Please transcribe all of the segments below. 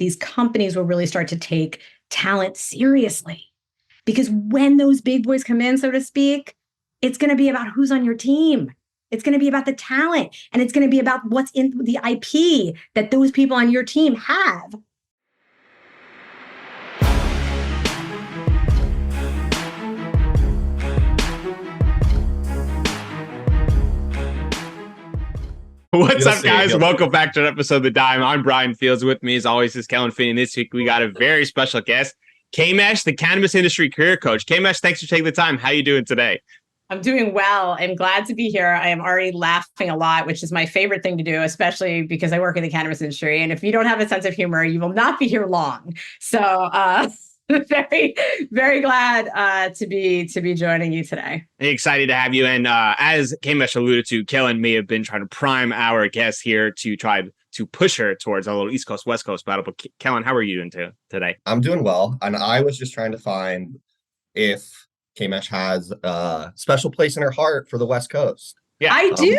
these companies will really start to take talent seriously. Because when those big boys come in, so to speak, it's going to be about who's on your team. It's going to be about the talent, and it's going to be about what's in the IP that those people on your team have. What's up, guys? Welcome back to an episode of The Dime. I'm Brian Fields. With me, as always, is Kellen Finney. This week, we got a very special guest, Kmesh, the cannabis industry career coach. Kmesh, thanks for taking the time. How are you doing today? I'm doing well. I'm glad to be here. I am already laughing a lot, which is my favorite thing to do, especially because I work in the cannabis industry. And if you don't have a sense of humor, you will not be here long. So very, very glad to be joining you today. Excited to have you. And as Kmesh alluded to, Kellen may have been trying to prime our guest here to try to push her towards a little East Coast, West Coast battle. But Kellen, how are you doing today? I'm doing well. And I was just trying to find if Kmesh has a special place in her heart for the West Coast. Yeah, I do.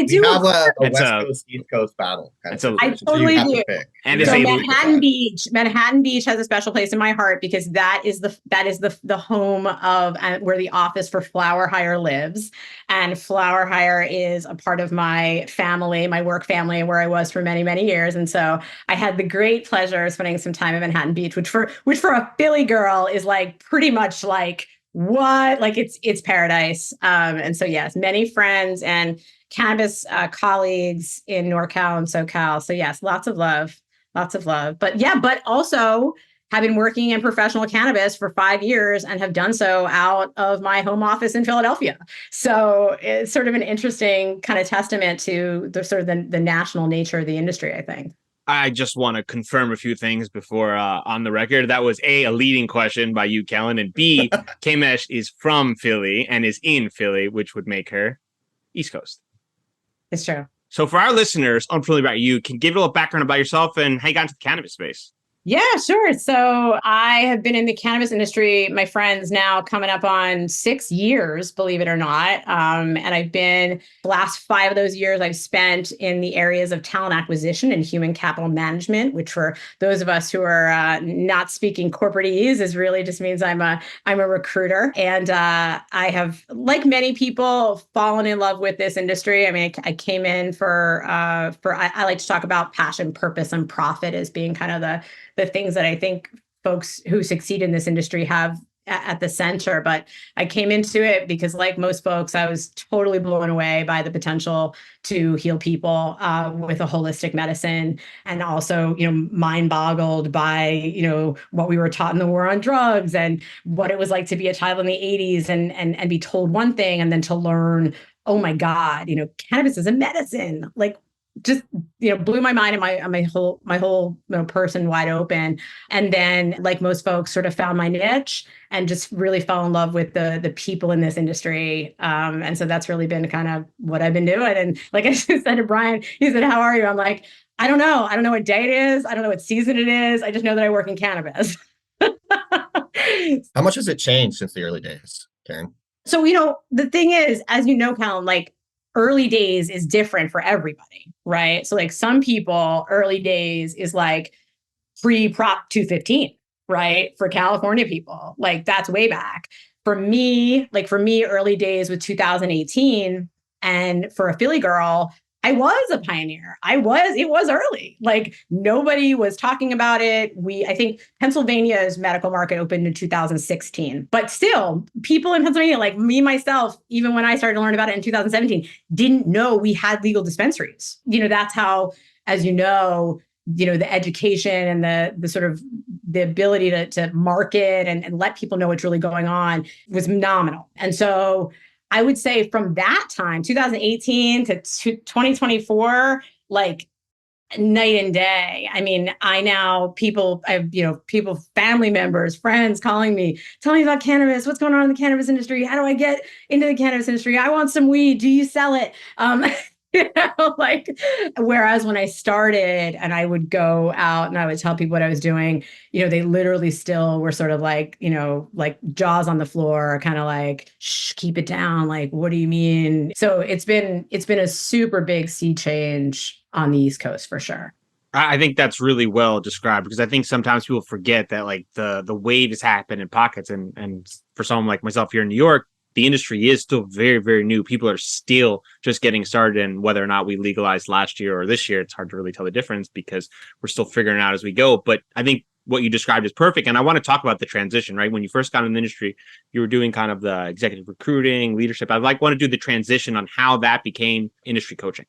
We have a West Coast, East Coast battle. I totally do. And so Manhattan Beach has a special place in my heart because that is the home of where the office for Flower Hire lives, and Flower Hire is a part of my family, my work family, where I was for many, many years. And so I had the great pleasure of spending some time in Manhattan Beach, which for a Philly girl is like pretty much like. What? Like it's paradise. And so, yes, many friends and cannabis colleagues in NorCal and SoCal. So yes, lots of love. But yeah, but also have been working in professional cannabis for 5 years and have done so out of my home office in Philadelphia. So it's sort of an interesting kind of testament to the sort of the national nature of the industry, I think. I just want to confirm a few things before on the record. That was a leading question by you, Kellen, and B, Kmesh is from Philly and is in Philly, which would make her East Coast. It's true. So for our listeners, unfamiliar about you, can you give a little background about yourself and how you got into the cannabis space? Yeah, sure. So I have been in the cannabis industry, my friends, now coming up on 6 years, believe it or not. And I've been, the last 5 of those years, I've spent in the areas of talent acquisition and human capital management, which for those of us who are not speaking corporatese is really just means I'm a recruiter. And I have, like many people, fallen in love with this industry. I mean, I came in for I like to talk about passion, purpose, and profit as being kind of the things that I think folks who succeed in this industry have at the center. But I came into it because, like most folks, I was totally blown away by the potential to heal people with a holistic medicine, and also, mind boggled by, what we were taught in the war on drugs and what it was like to be a child in the 80s and be told one thing and then to learn, oh my God, cannabis is a medicine. Like, just blew my mind and my whole person wide open. And then, like most folks, sort of found my niche and just really fell in love with the people in this industry. And so that's really been kind of what I've been doing. And like I just said to Brian, he said, "How are you?" I'm like, I don't know. I don't know what day it is. I don't know what season it is. I just know that I work in cannabis. How much has it changed since the early days, Karen? So, the thing is, as you know, Kellen, like, early days is different for everybody, right? So like some people, early days is like pre-Prop 215, right? For California people, like that's way back. For me, early days with 2018, and for a Philly girl, I was a pioneer. It was early. Like nobody was talking about it. I think Pennsylvania's medical market opened in 2016, but still people in Pennsylvania, like me, myself, even when I started to learn about it in 2017, didn't know we had legal dispensaries. That's how, as the education and the sort of the ability to market and let people know what's really going on was nominal. And so I would say from that time, 2018 to 2024, like night and day. I mean, I have people, family members, friends calling me, tell me about cannabis. What's going on in the cannabis industry? How do I get into the cannabis industry? I want some weed. Do you sell it? Whereas when I started and I would go out and I would tell people what I was doing, they literally still were sort of like, like jaws on the floor, kind of like, shh, keep it down. Like, what do you mean? So it's been a super big sea change on the East Coast for sure. I think that's really well described, because I think sometimes people forget that like the wave has happened in pockets, and for someone like myself here in New York, the industry is still very, very new. People are still just getting started, and whether or not we legalized last year or this year, it's hard to really tell the difference because we're still figuring it out as we go. But I think what you described is perfect. And I want to talk about the transition, right? When you first got in the industry, you were doing kind of the executive recruiting, leadership. I'd want to do the transition on how that became industry coaching.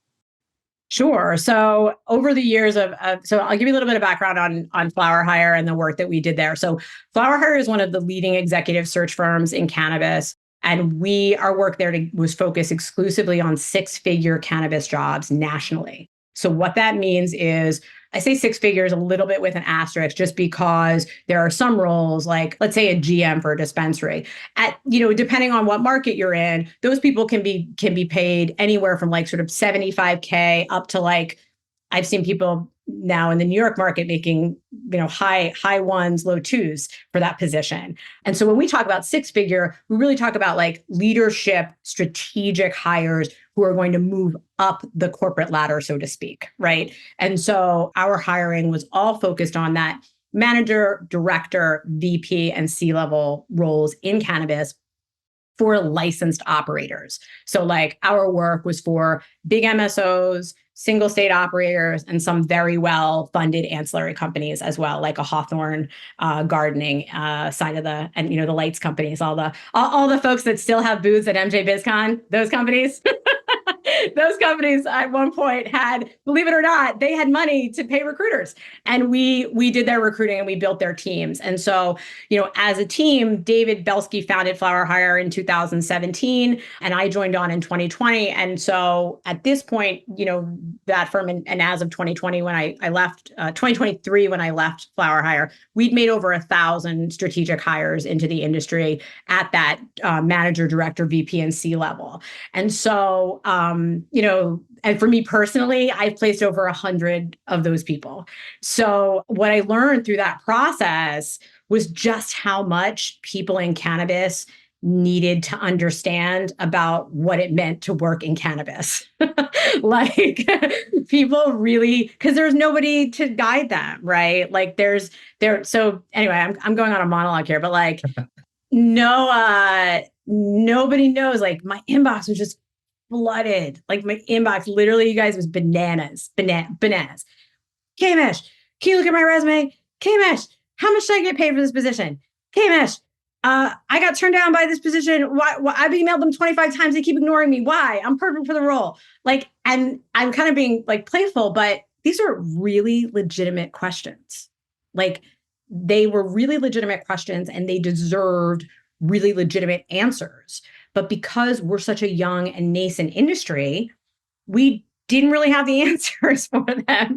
Sure. So over the years so I'll give you a little bit of background on Flower Hire and the work that we did there. So Flower Hire is one of the leading executive search firms in cannabis. And our work there was focused exclusively on six-figure cannabis jobs nationally. So what that means is, I say six figures a little bit with an asterisk, just because there are some roles, like let's say a GM for a dispensary, depending on what market you're in, those people can be paid anywhere from like sort of 75K up to like, I've seen people now in the New York market making, high ones, low twos for that position. And so when we talk about six figure, we really talk about like leadership, strategic hires who are going to move up the corporate ladder, so to speak, right? And so our hiring was all focused on that manager, director, VP, and C-level roles in cannabis for licensed operators. So like our work was for big MSOs, single state operators, and some very well funded ancillary companies as well, like a Hawthorne gardening side of the lights companies, all the folks that still have booths at MJ BizCon, those companies. Those companies at one point had, believe it or not, they had money to pay recruiters, and we did their recruiting and we built their teams. And so, as a team, David Belsky founded Flower Hire in 2017, and I joined on in 2020. And so at this point, that firm, and as of 2020, when I left, 2023, when I left Flower Hire, we'd made over 1,000 strategic hires into the industry at that manager, director, VP, and C level. And so, and for me personally, I've placed over 100 of those people. So what I learned through that process was just how much people in cannabis needed to understand about what it meant to work in cannabis. Like people really, because there's nobody to guide them, right? Like so anyway, I'm going on a monologue here, but like nobody knows. Like my inbox was just flooded. Like my inbox, literally, you guys, was bananas. Kmesh, can you look at my resume? Kmesh, how much should I get paid for this position? Kmesh, I got turned down by this position. Why? I've emailed them 25 times. They keep ignoring me. Why? I'm perfect for the role. Like, and I'm kind of being like playful, but these are really legitimate questions. Like, they were really legitimate questions, and they deserved really legitimate answers. But because we're such a young and nascent industry, we didn't really have the answers for them.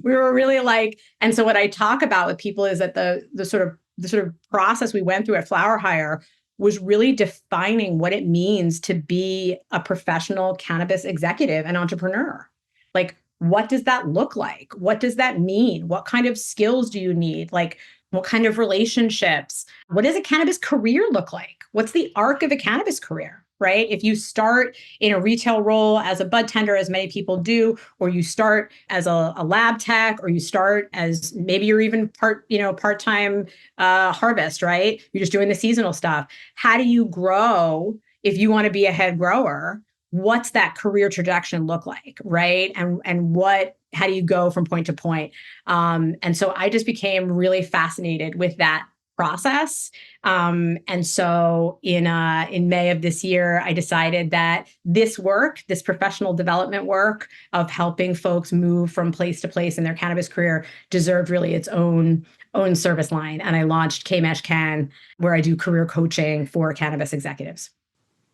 We were really like, and so what I talk about with people is that the sort of process we went through at Flower Hire was really defining what it means to be a professional cannabis executive and entrepreneur. Like, what does that look like? What does that mean? What kind of skills do you need? Like, what kind of relationships? What does a cannabis career look like? What's the arc of a cannabis career, right? If you start in a retail role as a bud tender, as many people do, or you start as a lab tech, or you start as maybe you're even part-time harvest, right? You're just doing the seasonal stuff. How do you grow if you want to be a head grower? What's that career trajectory look like, right? And how do you go from point to point? And so I just became really fascinated with that process. And so in May of this year, I decided that this professional development work of helping folks move from place to place in their cannabis career, deserved really its own service line. And I launched Kmesh Can, where I do career coaching for cannabis executives.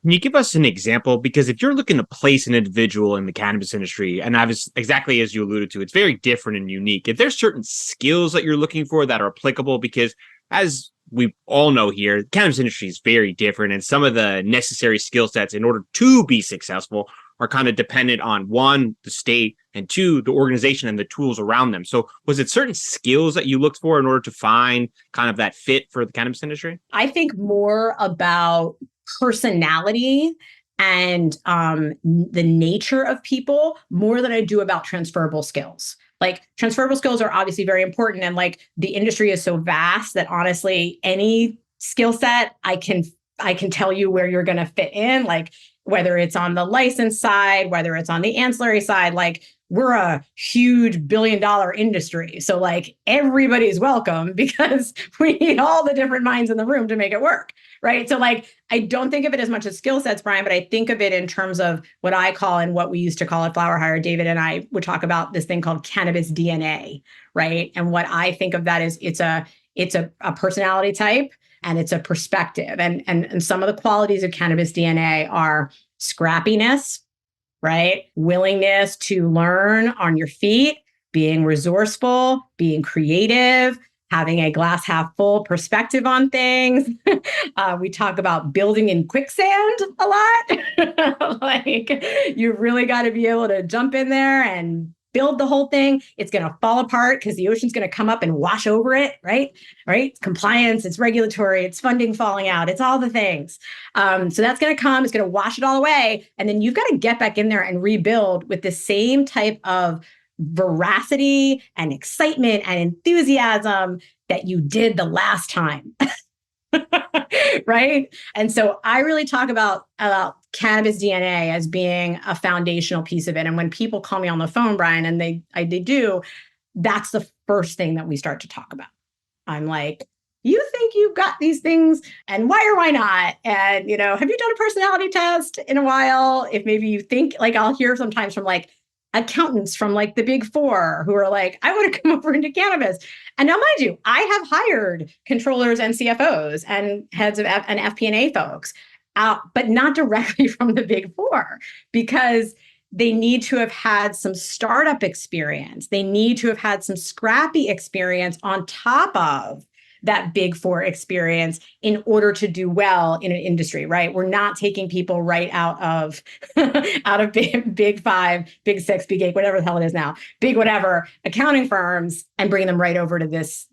Can you give us an example? Because if you're looking to place an individual in the cannabis industry, and exactly as you alluded to, it's very different and unique. If there's certain skills that you're looking for that are applicable, because as we all know here, the cannabis industry is very different, and some of the necessary skill sets in order to be successful are kind of dependent on, one, the state, and two, the organization and the tools around them. So was it certain skills that you looked for in order to find kind of that fit for the cannabis industry? I think more about personality and the nature of people more than I do about transferable skills. Like transferable skills are obviously very important. And like the industry is so vast that honestly, any skill set, I can tell you where you're going to fit in, like whether it's on the license side, whether it's on the ancillary side, like we're a huge billion-dollar industry. So like everybody's welcome because we need all the different minds in the room to make it work. Right. So like, I don't think of it as much as skill sets, Brian, but I think of it in terms of what I call and what we used to call at Flower Hire. David and I would talk about this thing called cannabis DNA. Right. And what I think of that is it's a personality type and it's a perspective. And some of the qualities of cannabis DNA are scrappiness, right? Willingness to learn on your feet, being resourceful, being creative, having a glass half full perspective on things. We talk about building in quicksand a lot. Like you really got to be able to jump in there and build the whole thing. It's going to fall apart because the ocean's going to come up and wash over it, right? Right? It's compliance, it's regulatory, it's funding falling out, it's all the things. So that's going to come, it's going to wash it all away. And then you've got to get back in there and rebuild with the same type of veracity and excitement and enthusiasm that you did the last time. Right. And so I really talk about cannabis DNA as being a foundational piece of it. And when people call me on the phone, Brian, and they do, that's the first thing that we start to talk about. I'm like, you think you've got these things and why or why not? And, you know, have you done a personality test in a while? If maybe you think, like, I'll hear sometimes from like accountants from like the big four who are like, I want to come over into cannabis. And now, mind you, I have hired controllers and CFOs and heads of and FP&A folks, but not directly from the big four, because they need to have had some startup experience. They need to have had some scrappy experience on top of that big four experience in order to do well in an industry, right? We're not taking people right out of big five, big six, big eight, whatever the hell it is now, big whatever accounting firms, and bringing them right over to this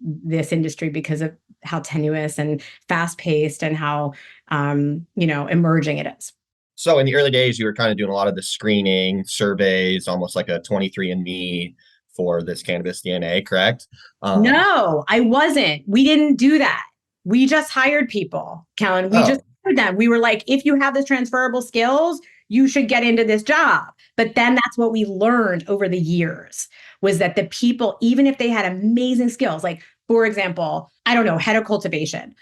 industry because of how tenuous and fast paced and how emerging it is. So in the early days, you were kind of doing a lot of the screening surveys, almost like a 23andMe for this cannabis DNA, correct? No, I wasn't. We didn't do that. We just hired people, Kellen. We just hired them. We were like, if you have the transferable skills, you should get into this job. But then that's what we learned over the years, was that the people, even if they had amazing skills, like, for example, I don't know, head of cultivation.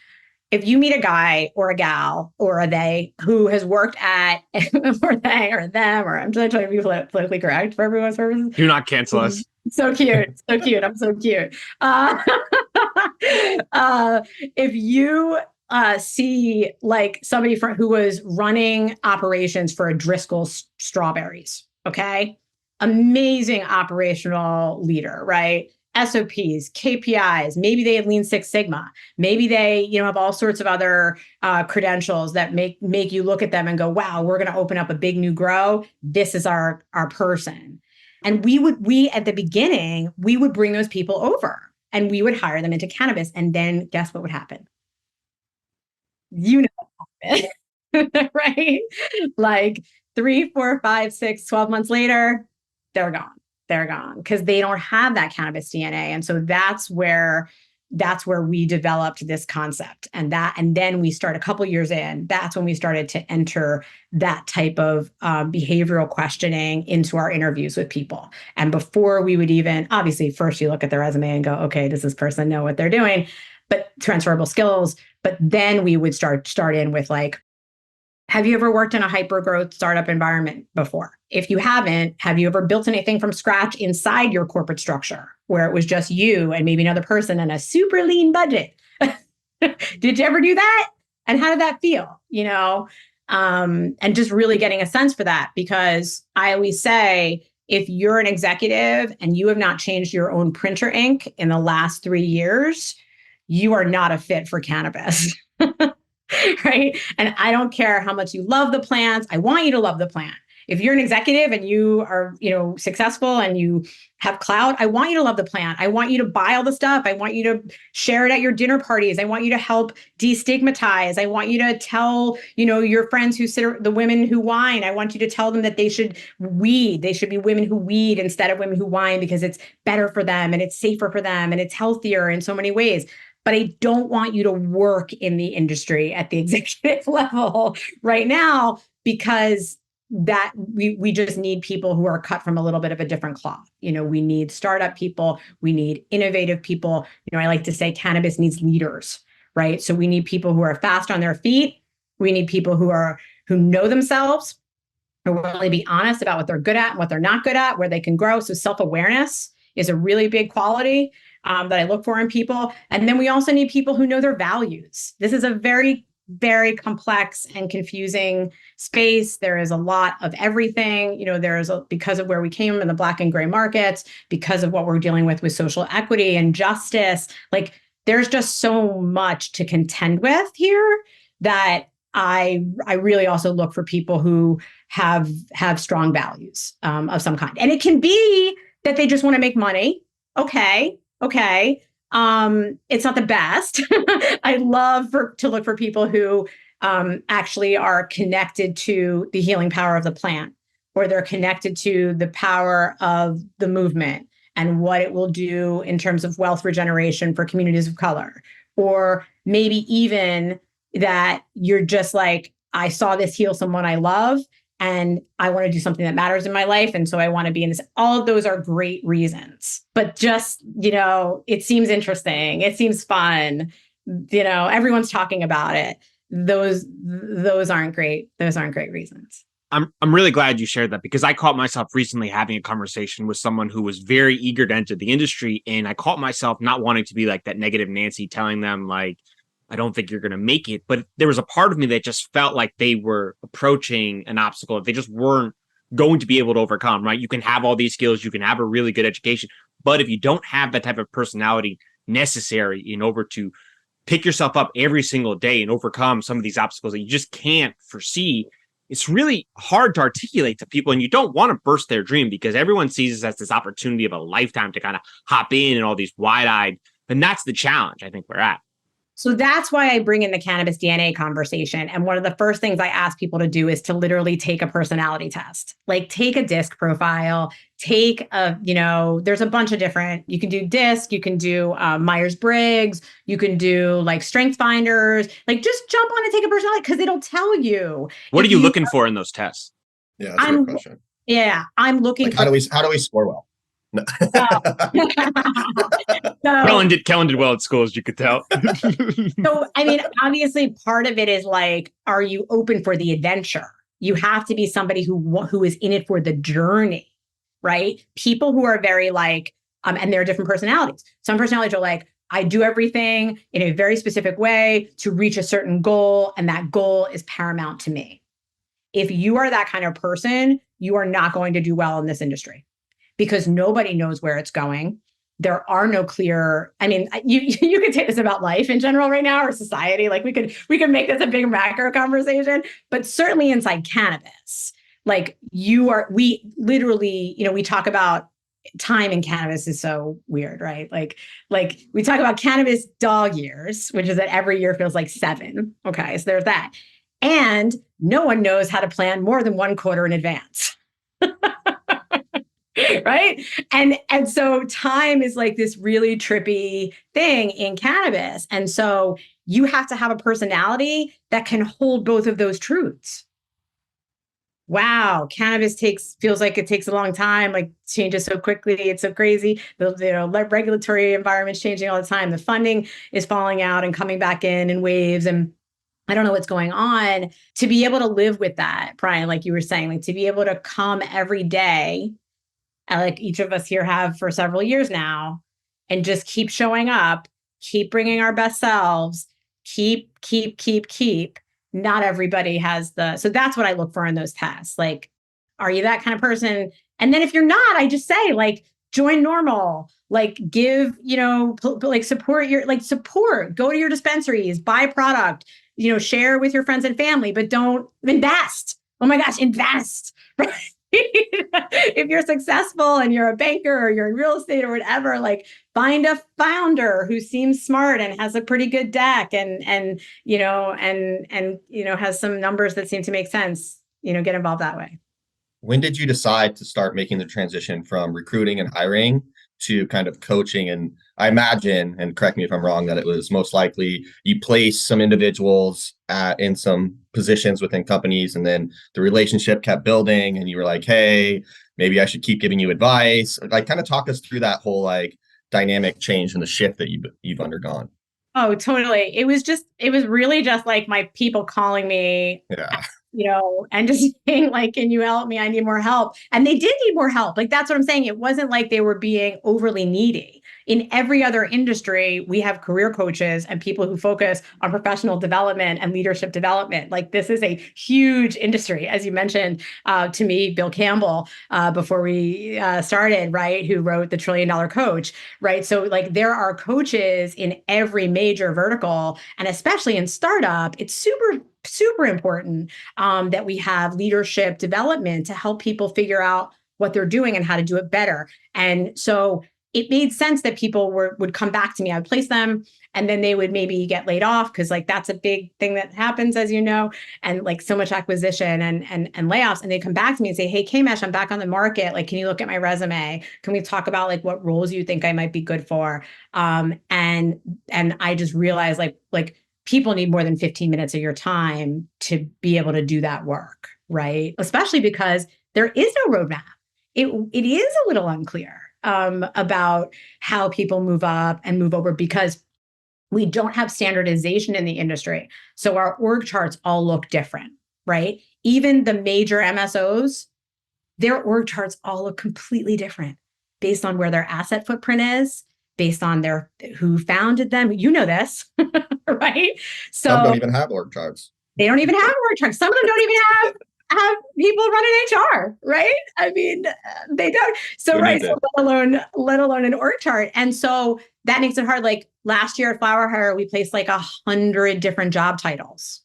If you meet a guy or a gal or a they who has worked at, or they or them, or I'm just trying to be politically correct for everyone's purposes. Do not cancel us. So cute. So cute. I'm so cute. If you see like somebody who was running operations for a Driscoll's Strawberries, okay? Amazing operational leader, right? SOPs, KPIs, maybe they have Lean Six Sigma, maybe they, have all sorts of other credentials that make you look at them and go, wow, we're going to open up a big new grow. This is our person. And we at the beginning, we would bring those people over and we would hire them into cannabis. And then guess what would happen? What happened, right? Like 3, 4, 5, 6, 12 months later, they're gone. They're gone because they don't have that cannabis DNA. And so that's where we developed this concept, and then we start a couple years in. That's when we started to enter that type of behavioral questioning into our interviews with people. And before we would even, obviously, first you look at their resume and go, okay, does this person know what they're doing? But transferable skills. But then we would start in with like, have you ever worked in a hyper-growth startup environment before? If you haven't, have you ever built anything from scratch inside your corporate structure where it was just you and maybe another person and a super lean budget? Did you ever do that? And how did that feel? And just really getting a sense for that, because I always say, if you're an executive and you have not changed your own printer ink in the last 3 years, you are not a fit for cannabis. Right? And I don't care how much you love the plants. I want you to love the plant. if you're an executive and you are, successful and you have clout, I want you to love the plant. I want you to buy all the stuff. I want you to share it at your dinner parties. I want you to help destigmatize. I want you to tell, your friends the women who whine. I want you to tell them that they should weed. They should be women who weed instead of women who whine, because it's better for them and it's safer for them and it's healthier in so many ways. But I don't want you to work in the industry at the executive level right now, because that we just need people who are cut from a little bit of a different cloth. We need startup people, we need innovative people. I like to say cannabis needs leaders, right? So we need people who are fast on their feet. We need people who know themselves, who are willing to be honest about what they're good at and what they're not good at, where they can grow. So self-awareness is a really big quality that I look for in people. And then we also need people who know their values. This is a very, very complex and confusing space. There is a lot of everything. Because of where we came in the Black and gray markets, because of what we're dealing with social equity and justice, like there's just so much to contend with here that I really also look for people who have strong values of some kind. And it can be that they just want to make money. Okay. It's not the best. I love to look for people who actually are connected to the healing power of the plant, or they're connected to the power of the movement and what it will do in terms of wealth regeneration for communities of color. Or maybe even that you're just like, I saw this heal someone I love, and I want to do something that matters in my life. And so I want to be in this. All of those are great reasons. But just, it seems interesting. It seems fun. Everyone's talking about it. Those aren't great. Those aren't great reasons. I'm really glad you shared that, because I caught myself recently having a conversation with someone who was very eager to enter the industry. And I caught myself not wanting to be like that negative Nancy, telling them like, I don't think you're going to make it. But there was a part of me that just felt like they were approaching an obstacle that they just weren't going to be able to overcome, right? You can have all these skills, you can have a really good education, but if you don't have that type of personality necessary in order to pick yourself up every single day and overcome some of these obstacles that you just can't foresee, it's really hard to articulate to people. And you don't want to burst their dream, because everyone sees this as this opportunity of a lifetime to kind of hop in and all these wide-eyed. And that's the challenge I think we're at. So that's why I bring in the cannabis DNA conversation. And one of the first things I ask people to do is to literally take a personality test, like take a DISC profile, there's a bunch of different, you can do DISC, you can do Myers-Briggs, you can do like strength finders, like just jump on and take a personality, because it'll tell you. What are you looking for in those tests? Yeah, that's a good question. Yeah, I'm looking like, how do we score well? No. Kellen did well at school, as you could tell. So, obviously part of it is like, are you open for the adventure? You have to be somebody who is in it for the journey, right? People who are very like, and there are different personalities. Some personalities are like, I do everything in a very specific way to reach a certain goal, and that goal is paramount to me. If you are that kind of person, you are not going to do well in this industry, because nobody knows where it's going. There are no clear, you could say this about life in general right now, or society. Like we could make this a big macro conversation, but certainly inside cannabis, like we literally, we talk about time in cannabis is so weird, right? Like we talk about cannabis dog years, which is that every year feels like 7. Okay. So there's that. And no one knows how to plan more than 1 quarter in advance. Right. And so time is like this really trippy thing in cannabis. And so you have to have a personality that can hold both of those truths. Wow, cannabis feels like it takes a long time, like changes so quickly. It's so crazy. The regulatory environment's changing all the time. The funding is falling out and coming back in waves. And I don't know what's going on. To be able to live with that, Brian, like you were saying, like to be able to come every day, like each of us here have for several years now, and just keep showing up, keep bringing our best selves, keep. Not everybody has so that's what I look for in those tests. Like, are you that kind of person? And then if you're not, I just say like, join normal, like give, support, go to your dispensaries, buy product, share with your friends and family, but don't invest. oh my gosh, invest, right? If you're successful and you're a banker or you're in real estate or whatever, like find a founder who seems smart and has a pretty good deck and has some numbers that seem to make sense, get involved that way. When did you decide to start making the transition from recruiting and hiring to kind of coaching? And I imagine, and correct me if I'm wrong, that it was most likely you placed some individuals in some positions within companies, and then the relationship kept building, and you were like, hey, maybe I should keep giving you advice. Like, kind of talk us through that whole like dynamic change and the shift that you've undergone. Oh, totally. It was really just like my people calling me. Yeah. And just saying like, can you help me? I need more help. And they did need more help. Like, that's what I'm saying. It wasn't like they were being overly needy. In every other industry, we have career coaches and people who focus on professional development and leadership development. Like, this is a huge industry, as you mentioned to me, Bill Campbell, before we started, right, who wrote The $1 Trillion Coach, right? So like, there are coaches in every major vertical, and especially in startup, it's super important that we have leadership development to help people figure out what they're doing and how to do it better. And so it made sense that people would come back to me. I would place them, and then they would maybe get laid off, because like that's a big thing that happens, as you know, and like so much acquisition and layoffs. And they come back to me and say, hey, Kmesh, I'm back on the market. Like, can you look at my resume? Can we talk about like what roles you think I might be good for? And I just realized like people need more than 15 minutes of your time to be able to do that work, right? Especially because there is no roadmap. It is a little unclear about how people move up and move over, because we don't have standardization in the industry. So our org charts all look different, right? Even the major MSOs, their org charts all look completely different based on where their asset footprint is, based on who founded them. You know this, right? So some don't even have org charts. They don't even have org charts. Some of them don't even have people running HR, right? I mean, they don't. So right, so let alone an org chart. And so that makes it hard. Like last year at Flower Hire, we placed like 100 different job titles.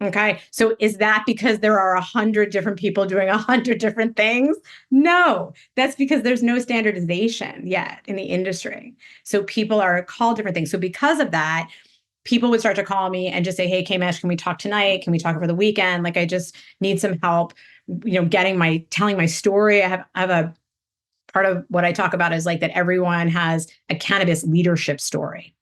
Okay. So is that because there are 100 different people doing 100 different things? No, that's because there's no standardization yet in the industry. So people are called different things. So because of that, people would start to call me and just say, hey, Kmesh, can we talk tonight? Can we talk over the weekend? Like, I just need some help, telling my story. I have a part of what I talk about is like that everyone has a cannabis leadership story.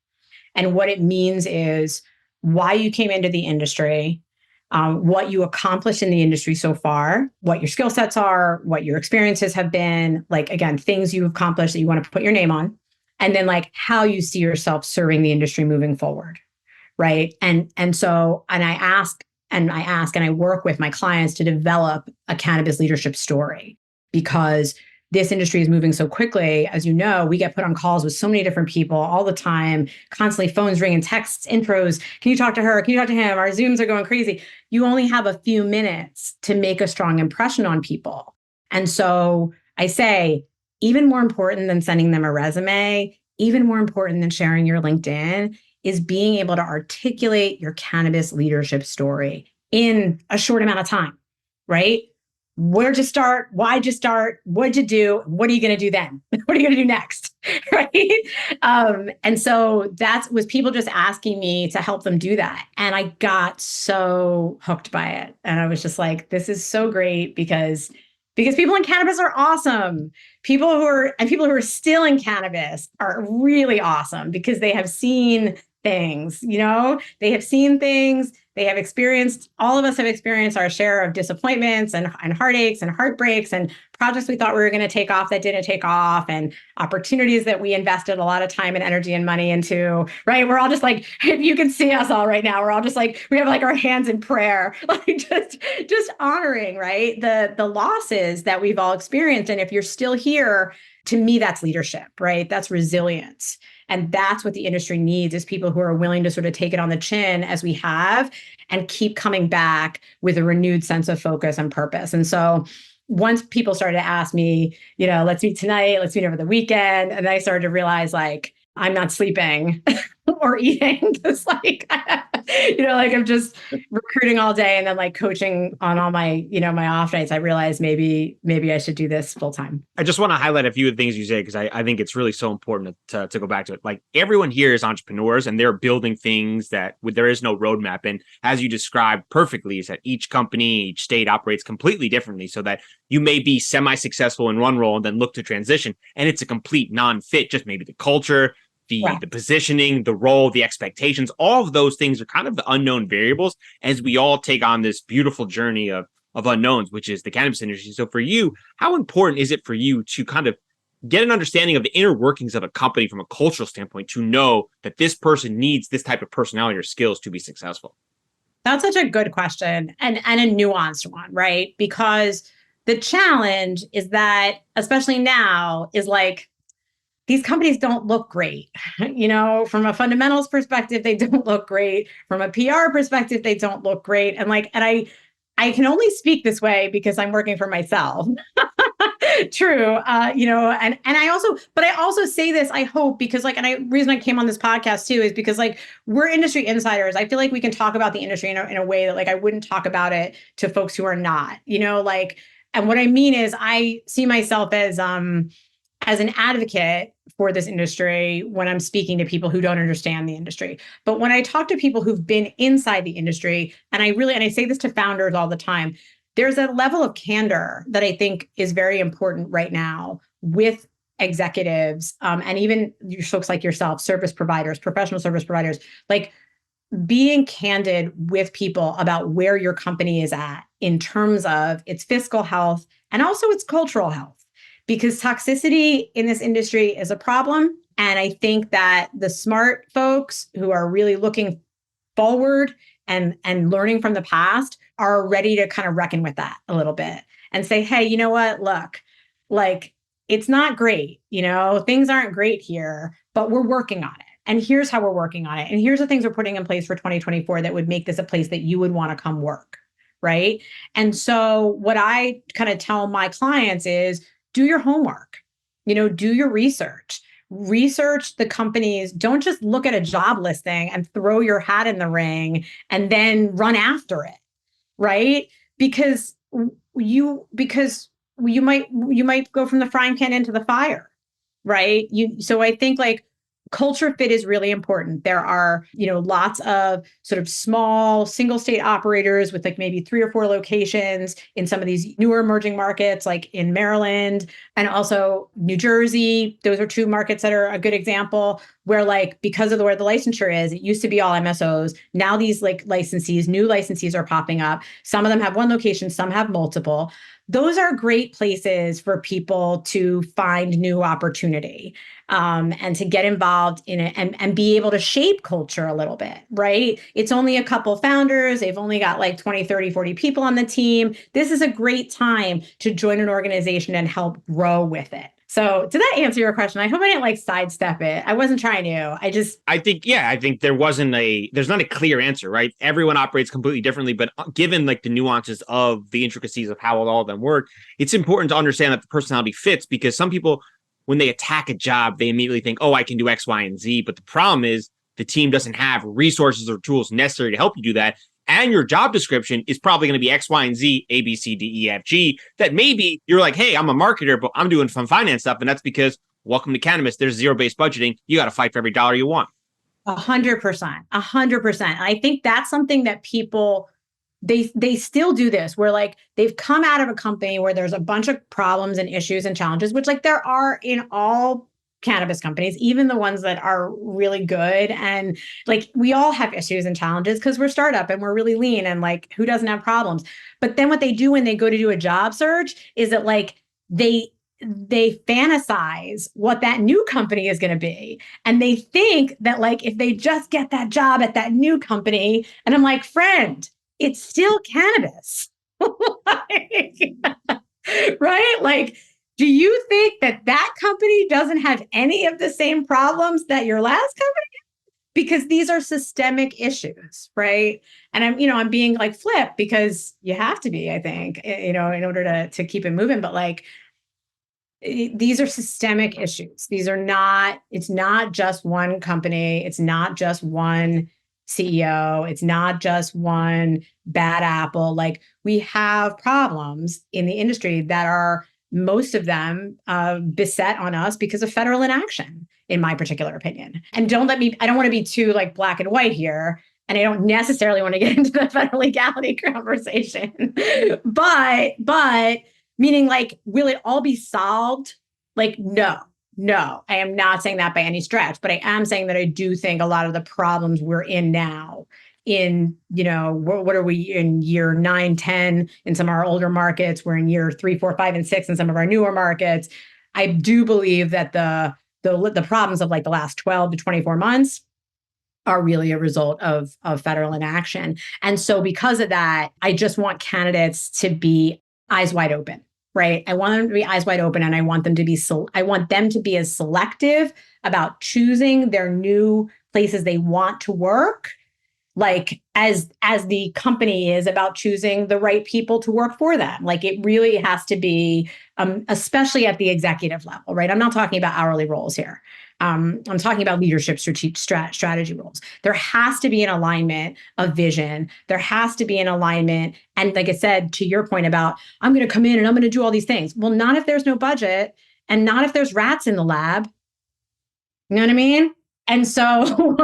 And what it means is why you came into the industry, what you accomplished in the industry so far, what your skill sets are, what your experiences have been, like, again, things you've accomplished that you want to put your name on, and then like how you see yourself serving the industry moving forward. Right. And I ask and I work with my clients to develop a cannabis leadership story, because this industry is moving so quickly. As you know, we get put on calls with so many different people all the time, constantly phones ringing, texts, intros. Can you talk to her? Can you talk to him? Our Zooms are going crazy. You only have a few minutes to make a strong impression on people. And so I say, even more important than sending them a resume, even more important than sharing your LinkedIn, is being able to articulate your cannabis leadership story in a short amount of time, right? Where'd you start? Why'd you start? What'd you do? What are you going to do then? What are you going to do next? Right? And so was people just asking me to help them do that. And I got so hooked by it. And I was just like, this is so great, because people in cannabis are awesome. People who are still in cannabis are really awesome, because they have seen things, they have seen things, they have experienced, all of us have experienced our share of disappointments and heartaches and heartbreaks and projects we thought we were going to take off that didn't take off, and opportunities that we invested a lot of time and energy and money into, right? We're all just like, if you can see us all right now, we're all just like, we have like our hands in prayer, like just honoring, right? The losses that we've all experienced. And if you're still here, to me, that's leadership, right? That's resilience. And that's what the industry needs, is people who are willing to sort of take it on the chin, as we have, and keep coming back with a renewed sense of focus and purpose. And so once people started to ask me, let's meet tonight, let's meet over the weekend, and I started to realize, like, I'm not sleeping or eating, because like like I'm just recruiting all day and then like coaching on all my, my off nights. I realized maybe I should do this full time. I just want to highlight a few of the things you say, because I think it's really so important to go back to it. Like, everyone here is entrepreneurs and they're building things that there is no roadmap. And as you described perfectly, is that each company, each state operates completely differently, so that you may be semi-successful in one role and then look to transition, and it's a complete non-fit. Just maybe the culture, the positioning, the role, the expectations, all of those things are kind of the unknown variables as we all take on this beautiful journey of unknowns, which is the cannabis industry. So for you, how important is it for you to kind of get an understanding of the inner workings of a company from a cultural standpoint, to know that this person needs this type of personality or skills to be successful? That's such a good question, and a nuanced one, right? Because the challenge is that, especially now, is like, these companies don't look great. From a fundamentals perspective, they don't look great. From a PR perspective, they don't look great. And I can only speak this way because I'm working for myself. True. And I also say this, I hope, because reason I came on this podcast too, is because we're industry insiders. I feel like we can talk about the industry in a way that I wouldn't talk about it to folks who are not, and what I mean is I see myself as an advocate for this industry when I'm speaking to people who don't understand the industry. But when I talk to people who've been inside the industry, and I say this to founders all the time, there's a level of candor that I think is very important right now with executives, and even folks like yourself, service providers, professional service providers, being candid with people about where your company is at in terms of its fiscal health and also its cultural health. Because toxicity in this industry is a problem. And I think that the smart folks who are really looking forward and learning from the past are ready to kind of reckon with that a little bit and say, hey, you know what? Look, it's not great. Things aren't great here, but we're working on it. And here's how we're working on it. And here's the things we're putting in place for 2024 that would make this a place that you would want to come work. Right. And so what I kind of tell my clients is, do your homework, do your research the companies. Don't just look at a job listing and throw your hat in the ring and then run after it. Right. Because you might go from the frying pan into the fire. Right. So I think culture fit is really important. There are, lots of sort of small single state operators with maybe 3 or 4 locations in some of these newer emerging markets, like in Maryland and also New Jersey. Those are 2 markets that are a good example where because of where the licensure is, it used to be all MSOs. Now these new licensees are popping up. Some of them have 1 location, some have multiple. Those are great places for people to find new opportunity, and to get involved in it and be able to shape culture a little bit, right? It's only a couple founders. They've only got 20, 30, 40 people on the team. This is a great time to join an organization and help grow with it. So did that answer your question? I hope I didn't sidestep it. I wasn't trying to. I think there's not a clear answer, right? Everyone operates completely differently, but given the nuances of the intricacies of how all of them work, it's important to understand that the personality fits, because some people, when they attack a job, they immediately think, oh, I can do X, Y, and Z. But the problem is the team doesn't have resources or tools necessary to help you do that. And your job description is probably going to be X, Y, and Z, A, B, C, D, E, F, G, that maybe you're like, hey, I'm a marketer, but I'm doing some finance stuff. And that's because, welcome to cannabis, there's zero-based budgeting. You got to fight for every dollar you want. 100%, 100%. And I think that's something that people, they still do this, where they've come out of a company where there's a bunch of problems and issues and challenges, which there are in all cannabis companies, even the ones that are really good. And we all have issues and challenges because we're startup and we're really lean, and who doesn't have problems? But then what they do when they go to do a job search is that they fantasize what that new company is going to be. And they think that if they just get that job at that new company, and I'm like, friend, it's still cannabis. Right? Do you think that company doesn't have any of the same problems that your last company did? Because these are systemic issues, right? And I'm being flip, because you have to be, I think, in order to keep it moving. But these are systemic issues. It's not just one company. It's not just one CEO. It's not just one bad apple. Like, we have problems in the industry that are, most of them, beset on us because of federal inaction, in my particular opinion. And I don't want to be too like black and white here. And I don't necessarily want to get into the federal legality conversation, but meaning, like, will it all be solved? Like, no, I am not saying that by any stretch, but I am saying that I do think a lot of the problems we're in now, in, what are we in year 9, 10 in some of our older markets? We're in year 3, 4, 5, and 6 in some of our newer markets. I do believe that the problems of like the last 12 to 24 months are really a result of federal inaction. And so because of that, I just want candidates to be eyes wide open, right? I want them to be eyes wide open, and I want them to be as selective about choosing their new places they want to work, like as the company is about choosing the right people to work for them. Like, it really has to be, especially at the executive level, right? I'm not talking about hourly roles here. I'm talking about leadership strategy roles. There has to be an alignment of vision. There has to be an alignment. And like I said, to your point about, I'm going to come in and I'm going to do all these things. Well, not if there's no budget, and not if there's rats in the lab. You know what I mean? And so,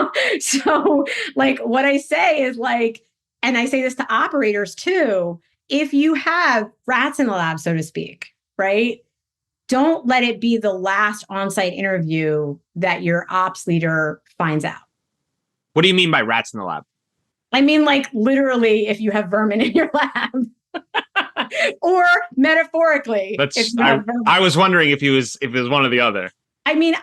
like, what I say is, like, and I say this to operators too, if you have rats in the lab, so to speak, right? Don't let it be the last on-site interview that your ops leader finds out. What do you mean by rats in the lab? I mean, like, literally, if you have vermin in your lab. Or metaphorically. I was wondering if it was one or the other. I mean,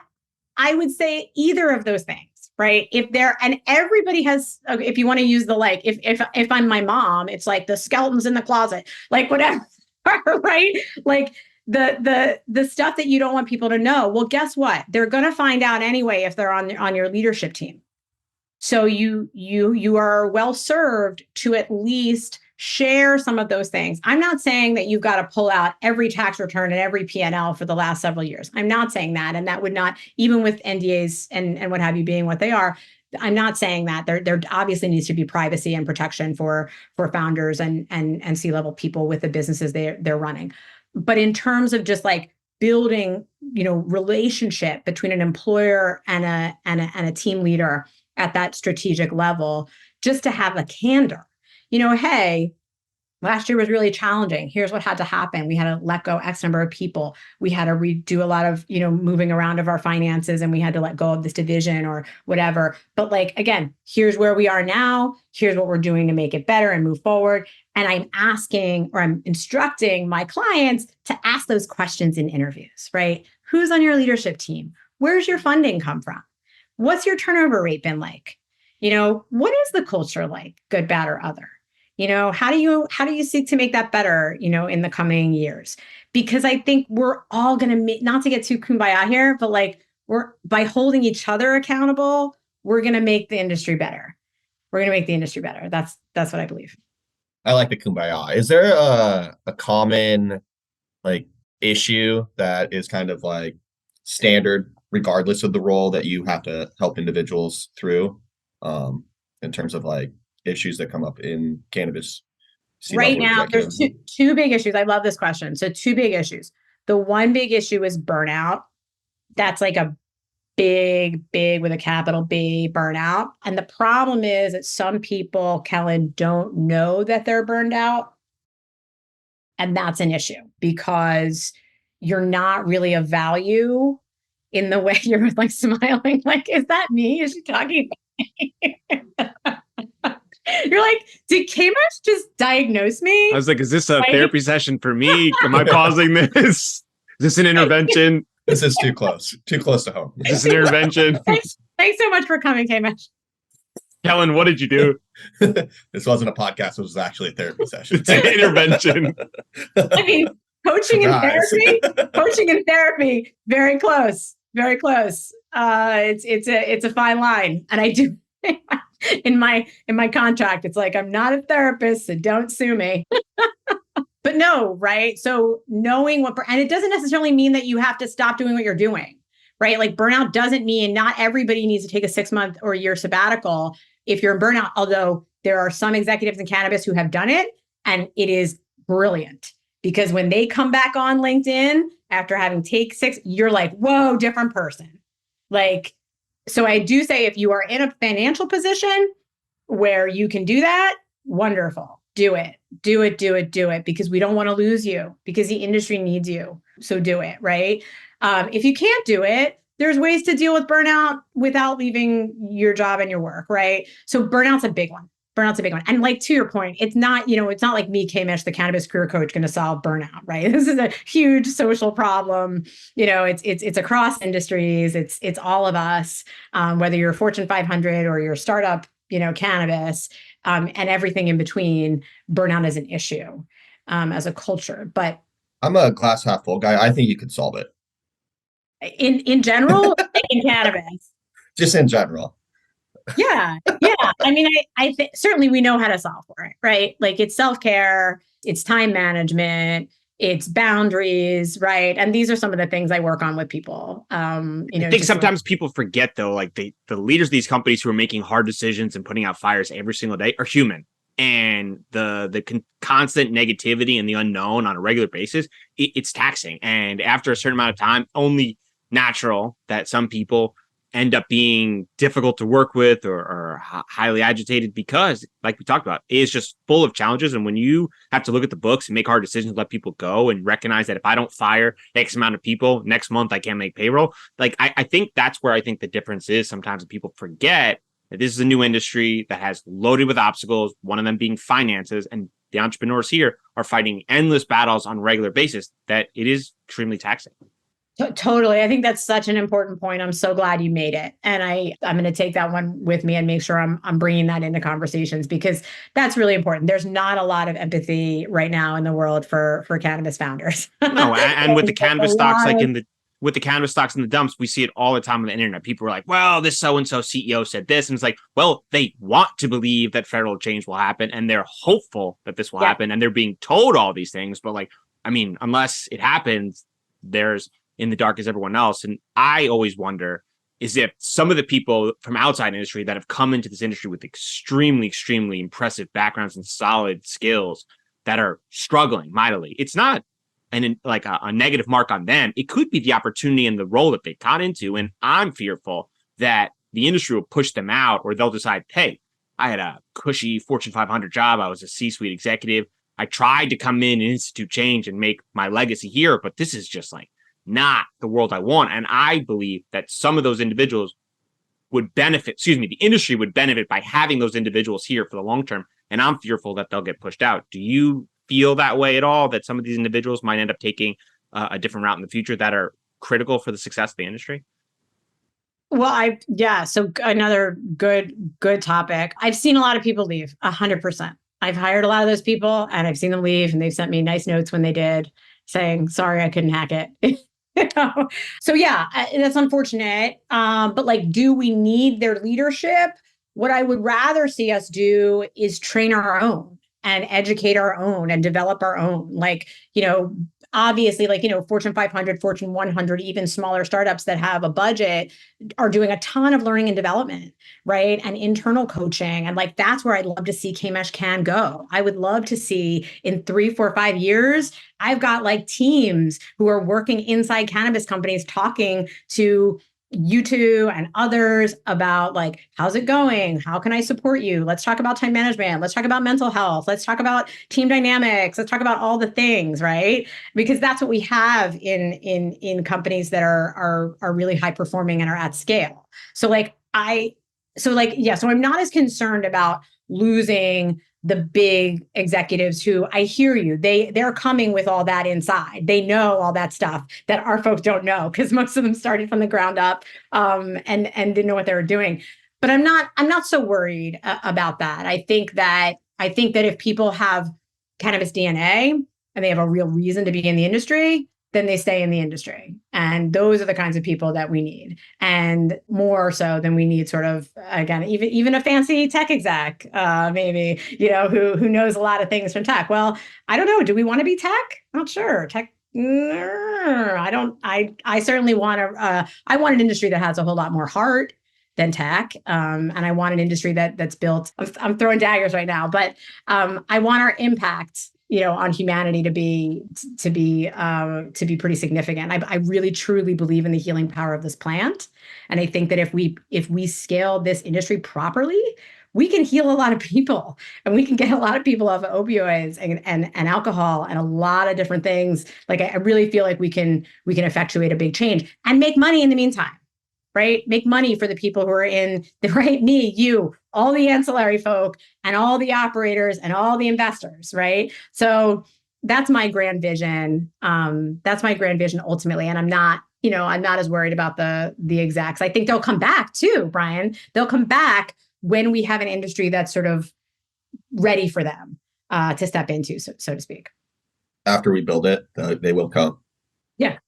I would say either of those things, right? And everybody has, if you want to use the, like, if I'm my mom, it's like the skeletons in the closet, like whatever, right? Like the stuff that you don't want people to know. Well, guess what? They're going to find out anyway if they're on your leadership team. So you are well served to at least share some of those things. I'm not saying that you've got to pull out every tax return and every P&L for the last several years. I'm not saying that. And that would not, even with NDAs and what have you being what they are, I'm not saying that. There obviously needs to be privacy and protection for founders and C-level people with the businesses they're running. But in terms of just like building, relationship between an employer and a team leader at that strategic level, just to have a candor. Hey, last year was really challenging. Here's what had to happen. We had to let go X number of people. We had to redo a lot of, moving around of our finances, and we had to let go of this division or whatever. But, like, again, here's where we are now. Here's what we're doing to make it better and move forward. And I'm instructing my clients to ask those questions in interviews, right? Who's on your leadership team? Where's your funding come from? What's your turnover rate been like? What is the culture like, good, bad, or other? How do you seek to make that better, in the coming years? Because I think we're all going to not to get too kumbaya here, but like, by holding each other accountable, we're going to make the industry better. That's what I believe. I like the kumbaya. Is there a common, like, issue that is kind of like standard regardless of the role that you have to help individuals through, in terms of like issues that come up in cannabis? Right now, there's two big issues. I love this question. So 2 big issues. The one big issue is burnout. That's like a big with a capital B, burnout. And the problem is that some people, Kellen, don't know that they're burned out. And that's an issue because you're not really of value in the way you're like smiling. Like, is that me? Is she talking about me? You're like, did Kmesh just diagnose me? I was like, is this a therapy session for me? Am I pausing this? Is this an intervention? This is too close to home. Is this an intervention? Thanks so much for coming, Kmesh. Kellen, what did you do? This wasn't a podcast. It was actually a therapy session. It's an intervention. I mean, coaching and therapy, very close. It's a fine line. And I do, in my contract, it's like, I'm not a therapist, so don't sue me. But no, right? So knowing and it doesn't necessarily mean that you have to stop doing what you're doing, right? Like, burnout doesn't mean not everybody needs to take a 6-month or a year sabbatical. if you're in burnout, although there are some executives in cannabis who have done it, and it is brilliant because when they come back on LinkedIn after having take 6, you're like, whoa, different person. Like, so I do say if you are in a financial position where you can do that, wonderful. Do it. Do it, do it, do it, because we don't want to lose you because the industry needs you. So do it, right? If you can't do it, there's ways to deal with burnout without leaving your job and your work, right? So burnout's a big one. Burnout's a big one. And like, to your point, it's not, it's not like me, Kmesh, the cannabis career coach, going to solve burnout, right? This is a huge social problem. It's across industries. It's all of us, whether you're Fortune 500 or you're a startup, cannabis, and everything in between. Burnout is an issue as a culture. But I'm a glass half full guy. I think you could solve it. In general, in cannabis. Just in general. Yeah. I mean, I think certainly we know how to solve for it, right? Like, it's self-care, it's time management, it's boundaries, right? And these are some of the things I work on with people. I think sometimes people forget, though, like the leaders of these companies who are making hard decisions and putting out fires every single day are human. And the constant negativity and the unknown on a regular basis, it's taxing. And after a certain amount of time, only natural that some people end up being difficult to work with or highly agitated because, like we talked about, it is just full of challenges. And when you have to look at the books and make hard decisions, let people go and recognize that if I don't fire X amount of people next month, I can't make payroll. Like, I think that's where I think the difference is. Sometimes people forget that this is a new industry that has loaded with obstacles, one of them being finances, and the entrepreneurs here are fighting endless battles on a regular basis, that it is extremely taxing. Totally. I think that's such an important point. I'm so glad you made it. And I'm going to take that one with me and make sure I'm bringing that into conversations, because that's really important. There's not a lot of empathy right now in the world for cannabis founders. No, and with the cannabis stocks, with the cannabis stocks in the dumps, we see it all the time on the internet. People are like, well, this so-and-so CEO said this. And it's like, well, they want to believe that federal change will happen and they're hopeful that this will happen. And they're being told all these things. But like, I mean, unless it happens, there's in the dark as everyone else. And I always wonder is if some of the people from outside industry that have come into this industry with extremely, extremely impressive backgrounds and solid skills that are struggling mightily. It's not a negative mark on them. It could be the opportunity and the role that they got into. And I'm fearful that the industry will push them out, or they'll decide, hey, I had a cushy Fortune 500 job. I was a C-suite executive. I tried to come in and institute change and make my legacy here, but this is just like not the world I want. And I believe that some of those individuals would benefit, the industry would benefit by having those individuals here for the long term. And I'm fearful that they'll get pushed out. Do you feel that way at all, that some of these individuals might end up taking a different route in the future that are critical for the success of the industry? Well, so another good topic. I've seen a lot of people leave, 100%. I've hired a lot of those people and I've seen them leave, and they've sent me nice notes when they did, saying, sorry, I couldn't hack it. So that's unfortunate. But like, do we need their leadership? What I would rather see us do is train our own and educate our own and develop our own. Like, obviously, like, Fortune 500, Fortune 100, even smaller startups that have a budget are doing a ton of learning and development, right? And internal coaching. And like, that's where I'd love to see Kmesh can go. I would love to see in 3, 4, 5 years, I've got like teams who are working inside cannabis companies talking to you two and others about like, how's it going? How can I support you? Let's talk about time management. Let's talk about mental health. Let's talk about team dynamics. Let's talk about all the things, right? Because that's what we have in companies that are really high performing and are at scale. So I'm not as concerned about losing the big executives who, I hear you, they're coming with all that inside. They know all that stuff that our folks don't know, because most of them started from the ground up and didn't know what they were doing. But I'm not so worried about that. I think that if people have cannabis DNA and they have a real reason to be in the industry, then they stay in the industry. And those are the kinds of people that we need, and more so than we need sort of, again, even a fancy tech exec, maybe, who knows a lot of things from tech. Well, I don't know. Do we want to be tech? Not sure. Tech. I don't. I certainly want I want an industry that has a whole lot more heart, than tech. And I want an industry that's built, I'm throwing daggers right now, but I want our impact, on humanity to be pretty significant. I really truly believe in the healing power of this plant. And I think that if we scale this industry properly, we can heal a lot of people, and we can get a lot of people off of opioids and alcohol and a lot of different things. Like I really feel like we can effectuate a big change and make money in the meantime, right? Make money for the people who are in the right, me, you, all the ancillary folk and all the operators and all the investors, right? So that's my grand vision. That's my grand vision ultimately. And I'm not as worried about the execs. I think they'll come back too, Brian. They'll come back when we have an industry that's sort of ready for them to step into, so to speak. After we build it, they will come. Yeah.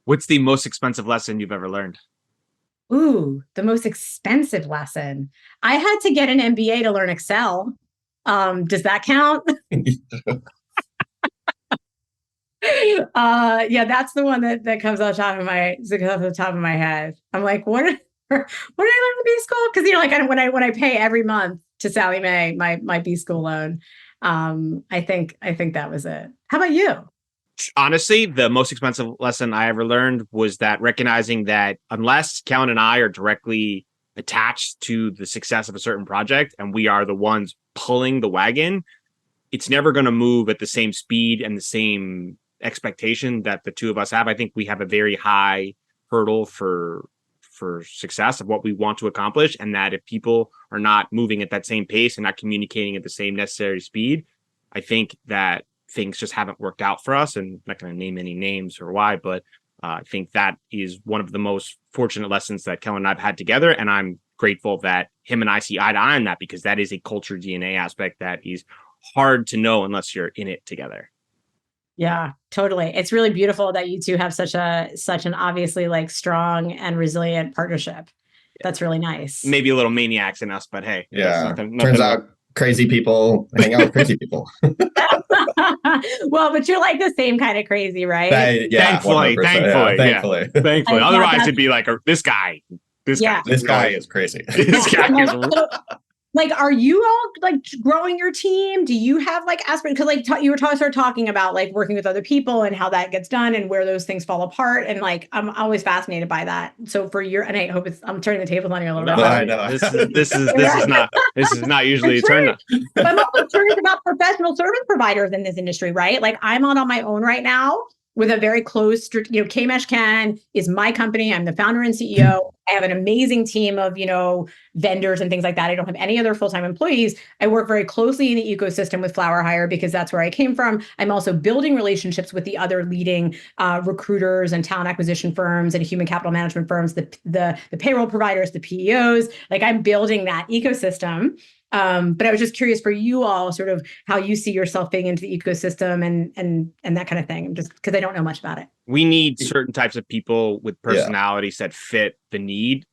What's the most expensive lesson you've ever learned? Ooh, the most expensive lesson. I had to get an MBA to learn Excel. Does that count? Yeah, that's the one that comes off the top of my head. I'm like, what did I learn in B school? Because when I pay every month to Sallie Mae my B school loan, I think that was it. How about you? Honestly, the most expensive lesson I ever learned was that recognizing that unless Kellen and I are directly attached to the success of a certain project and we are the ones pulling the wagon, it's never going to move at the same speed and the same expectation that the two of us have. I think we have a very high hurdle for success of what we want to accomplish, and that if people are not moving at that same pace and not communicating at the same necessary speed, I think that things just haven't worked out for us. And I'm not going to name any names or why, but I think that is one of the most fortunate lessons that Kellen and I've had together. And I'm grateful that him and I see eye to eye on that, because that is a culture DNA aspect that is hard to know unless you're in it together. Yeah, totally. It's really beautiful that you two have such an obviously like strong and resilient partnership. That's really nice. Maybe a little maniacs in us, but hey. Yeah. Turns out crazy people hang out with crazy people. Well, but you're like the same kind of crazy, right? Thankfully. Thankfully. Otherwise, it'd be like, this guy is crazy. This guy is. Like, are you all like growing your team? Do you have like aspirations? Because like you were started talking about like working with other people and how that gets done and where those things fall apart. And like, I'm always fascinated by that. So and I hope I'm turning the tables on you a little bit. I know. This is not usually a turn. But I'm also curious about professional service providers in this industry, right? Like I'm on my own right now with a very close, Kmesh Can is my company. I'm the founder and CEO. I have an amazing team of, vendors and things like that. I don't have any other full-time employees. I work very closely in the ecosystem with Flower Hire because that's where I came from. I'm also building relationships with the other leading recruiters and talent acquisition firms and human capital management firms, the payroll providers, the PEOs. Like I'm building that ecosystem. But I was just curious for you all, sort of how you see yourself fitting into the ecosystem and that kind of thing, just because I don't know much about it. We need certain types of people with personalities that fit the need.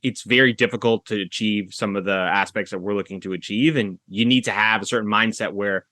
It's very difficult to achieve some of the aspects that we're looking to achieve. And you need to have a certain mindset where,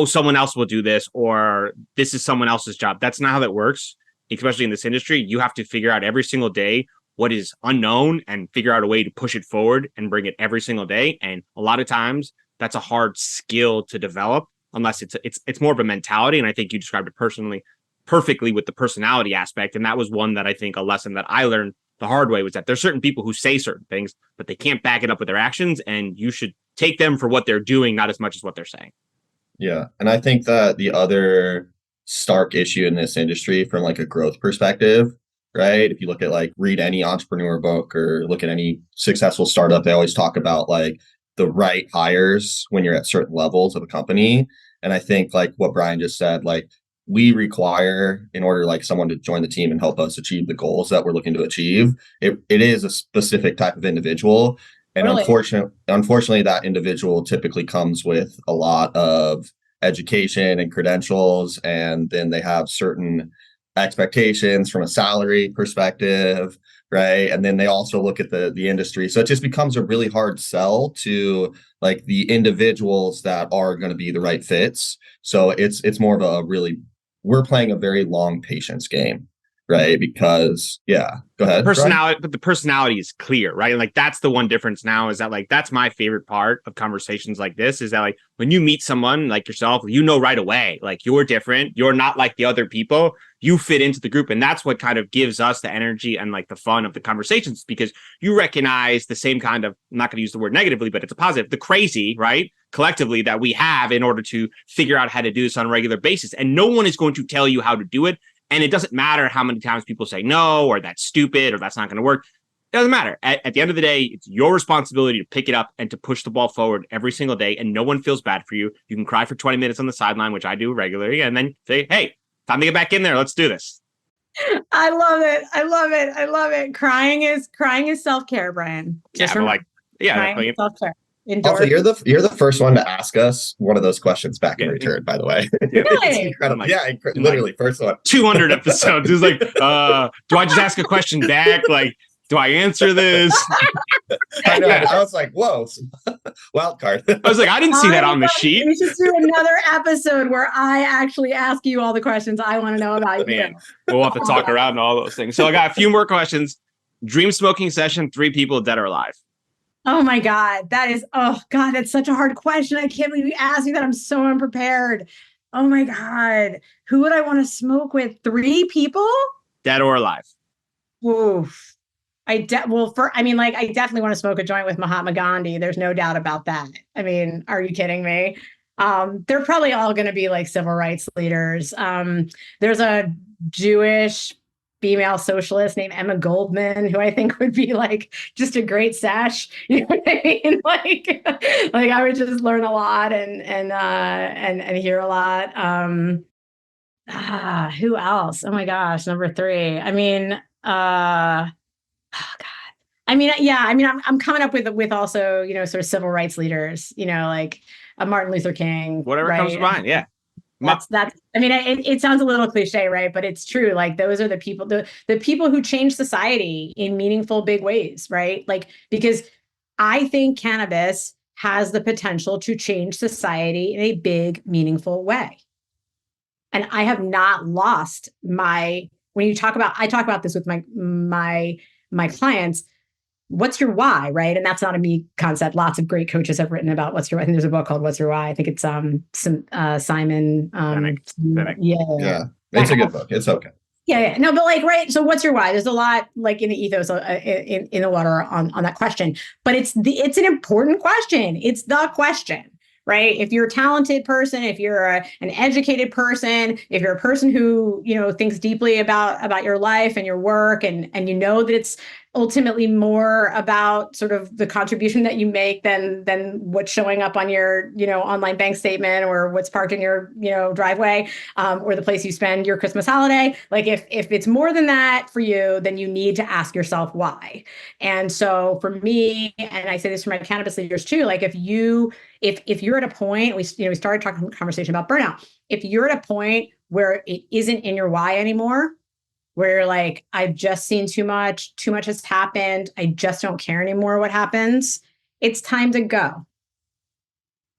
someone else will do this, or this is someone else's job. That's not how that works, especially in this industry. You have to figure out every single day what is unknown and figure out a way to push it forward and bring it every single day. And a lot of times that's a hard skill to develop unless it's more of a mentality. And I think you described it perfectly with the personality aspect. And that was one that I think a lesson that I learned the hard way was that there's certain people who say certain things, but they can't back it up with their actions. And you should take them for what they're doing, not as much as what they're saying. Yeah. And I think that the other stark issue in this industry from like a growth perspective, right? If you look at read any entrepreneur book or look at any successful startup, they always talk about like the right hires when you're at certain levels of a company. And I think like what Brian just said, like we require in order like someone to join the team and help us achieve the goals that we're looking to achieve, it is a specific type of individual. And really? Unfortunately, that individual typically comes with a lot of education and credentials, and then they have certain expectations from a salary perspective, right? And then they also look at the industry. So it just becomes a really hard sell to like the individuals that are going to be the right fits. So it's more of we're playing a very long patience game, right? Because go ahead. Personality, but the personality is clear, right? Like that's the one difference now is that like that's my favorite part of conversations like this is that like when you meet someone like yourself, you know right away, like you're different, you're not like the other people, you fit into the group. And that's what kind of gives us the energy and like the fun of the conversations because you recognize the same kind of, I'm not going to use the word negatively, but it's a positive, the crazy, right? Collectively that we have in order to figure out how to do this on a regular basis. And no one is going to tell you how to do it. And it doesn't matter how many times people say no, or that's stupid, or that's not going to work. It doesn't matter. At the end of the day, it's your responsibility to pick it up and to push the ball forward every single day. And no one feels bad for you. You can cry for 20 minutes on the sideline, which I do regularly, and then say, hey, time to get back in there. Let's do this. I love it. I love it. I love it. Crying is self-care, Brian. Just self-care. Also, you're the first one to ask us one of those questions back in return, by the way. It's incredible. Literally, first one. 200 episodes. It's like, do I just ask a question back? Like, do I answer this? I know. I was like, whoa, wild card. I was like, I didn't see that on the sheet. We should do another episode where I actually ask you all the questions I want to know about you. Man, we'll have to talk around all those things. So I got a few more questions. Dream smoking session, 3 people, dead or alive. Oh my God. That's such a hard question. I can't believe you asked me that. I'm so unprepared. Oh my God. Who would I want to smoke with? 3 people? Dead or alive? Oof. I definitely want to smoke a joint with Mahatma Gandhi. There's no doubt about that. I mean, are you kidding me? They're probably all going to be like civil rights leaders. There's a Jewish female socialist named Emma Goldman, who I think would be like just a great sesh. You know what I mean? Like I would just learn a lot and hear a lot. Who else? Oh my gosh, number 3. I mean, oh God. I mean, I'm coming up with also, sort of civil rights leaders, like a Martin Luther King. Whatever comes to mind, yeah. It sounds a little cliche, right? But it's true. Like those are the people, the people who change society in meaningful, big ways, right? Like, because I think cannabis has the potential to change society in a big, meaningful way. And I have not lost I talk about this with my clients. What's your why, right? And that's not a me concept. Lots of great coaches have written about what's your. I think there's a book called "What's Your Why." I think it's Simon. Yeah, it's a good book. It's okay. Yeah. No, but like, right. So, what's your why? There's a lot like in the ethos in the water on that question. But it's an important question. It's the question. Right. If you're a talented person, if you're an educated person, if you're a person who, thinks deeply about your life and your work and that it's ultimately more about sort of the contribution that you make than what's showing up on your, online bank statement or what's parked in your, driveway or the place you spend your Christmas holiday. Like if it's more than that for you, then you need to ask yourself why. And so for me, and I say this for my cannabis leaders too, like if you're at a point, we started talking conversation about burnout. If you're at a point where it isn't in your why anymore, where you're like, I've just seen too much has happened, I just don't care anymore what happens, it's time to go.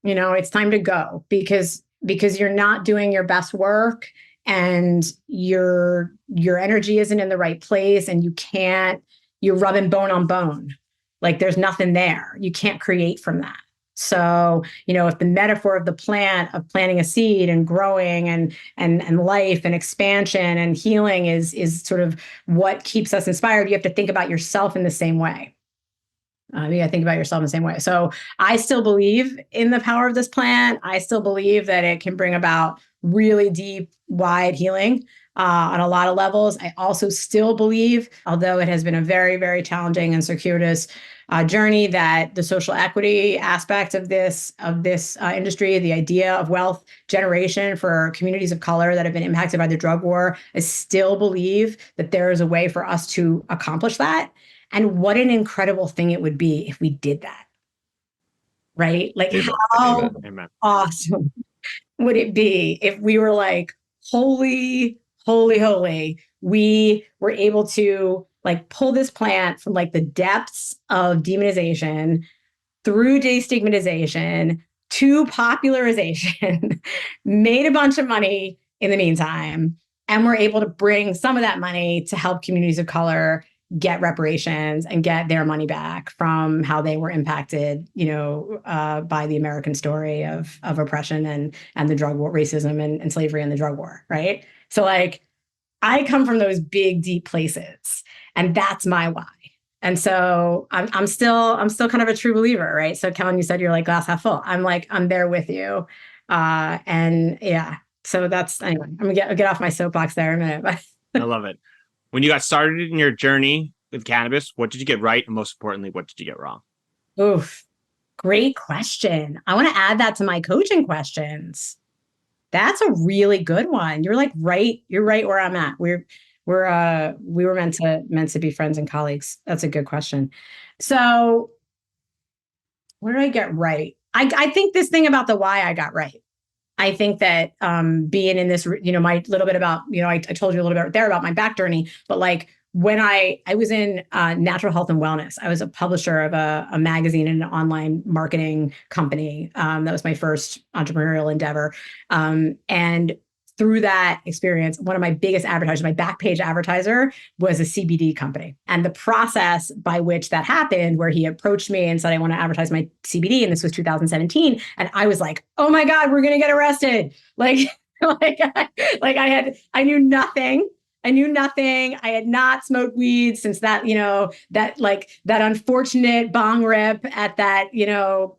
It's time to go because you're not doing your best work and your energy isn't in the right place and you're rubbing bone on bone. Like there's nothing there. You can't create from that. So, if the metaphor of the plant, of planting a seed and growing and life and expansion and healing is sort of what keeps us inspired, you have to think about yourself in the same way. You got to think about yourself in the same way. So I still believe in the power of this plant. I still believe that it can bring about really deep, wide healing on a lot of levels. I also still believe, although it has been a very, very challenging and circuitous journey, that the social equity aspect of this industry, the idea of wealth generation for communities of color that have been impacted by the drug war, I still believe that there is a way for us to accomplish that. And what an incredible thing it would be if we did that, right? Like how awesome would it be if we were like, holy, holy, holy, we were able to like pull this plant from like the depths of demonization through destigmatization to popularization, made a bunch of money in the meantime, And we're able to bring some of that money to help communities of color get reparations and get their money back from how they were impacted, by the American story of oppression and the drug war, racism and slavery and the drug war, right? So like, I come from those big, deep places, and that's my why. And so I'm still kind of a true believer, right? So Kellen, you said you're like glass half full. I'm there with you, and yeah. So that's anyway. I'm gonna get off my soapbox there in a minute. I love it. When you got started in your journey with cannabis, what did you get right, and most importantly, what did you get wrong? Oof, great question. I want to add that to my coaching questions. That's a really good one. You're like right. You're right where I'm at. We were meant to be friends and colleagues. That's a good question. So what did I get right? I think this thing about the why I got right. I think that being in this, my little bit about, I told you a little bit there about my back journey, but like when I was in natural health and wellness, I was a publisher of a magazine and an online marketing company. That was my first entrepreneurial endeavor. And through that experience, one of my biggest advertisers, my back page advertiser, was a CBD company. And the process by which that happened, where he approached me and said, I want to advertise my CBD. And this was 2017. And I was like, oh my God, we're going to get arrested. I knew nothing. I knew nothing. I had not smoked weed since that unfortunate bong rip at that,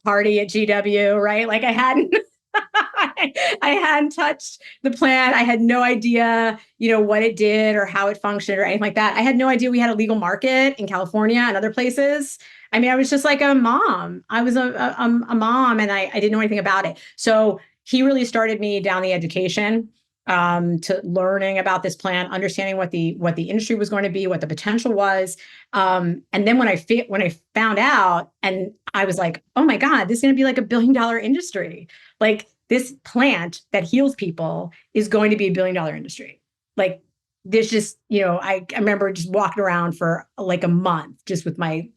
party at GW, right? Like I hadn't, I hadn't touched the plant. I had no idea, what it did or how it functioned or anything like that. I had no idea we had a legal market in California and other places. I mean, I was just like a mom. I was a mom, and I didn't know anything about it. So he really started me down the education to learning about this plant, understanding what the industry was going to be, what the potential was. And then when I found out, and I was like, oh my God, this is going to be like $1 billion industry. Like this plant that heals people is going to be $1 billion industry. Like there's just, I remember just walking around for like a month just with my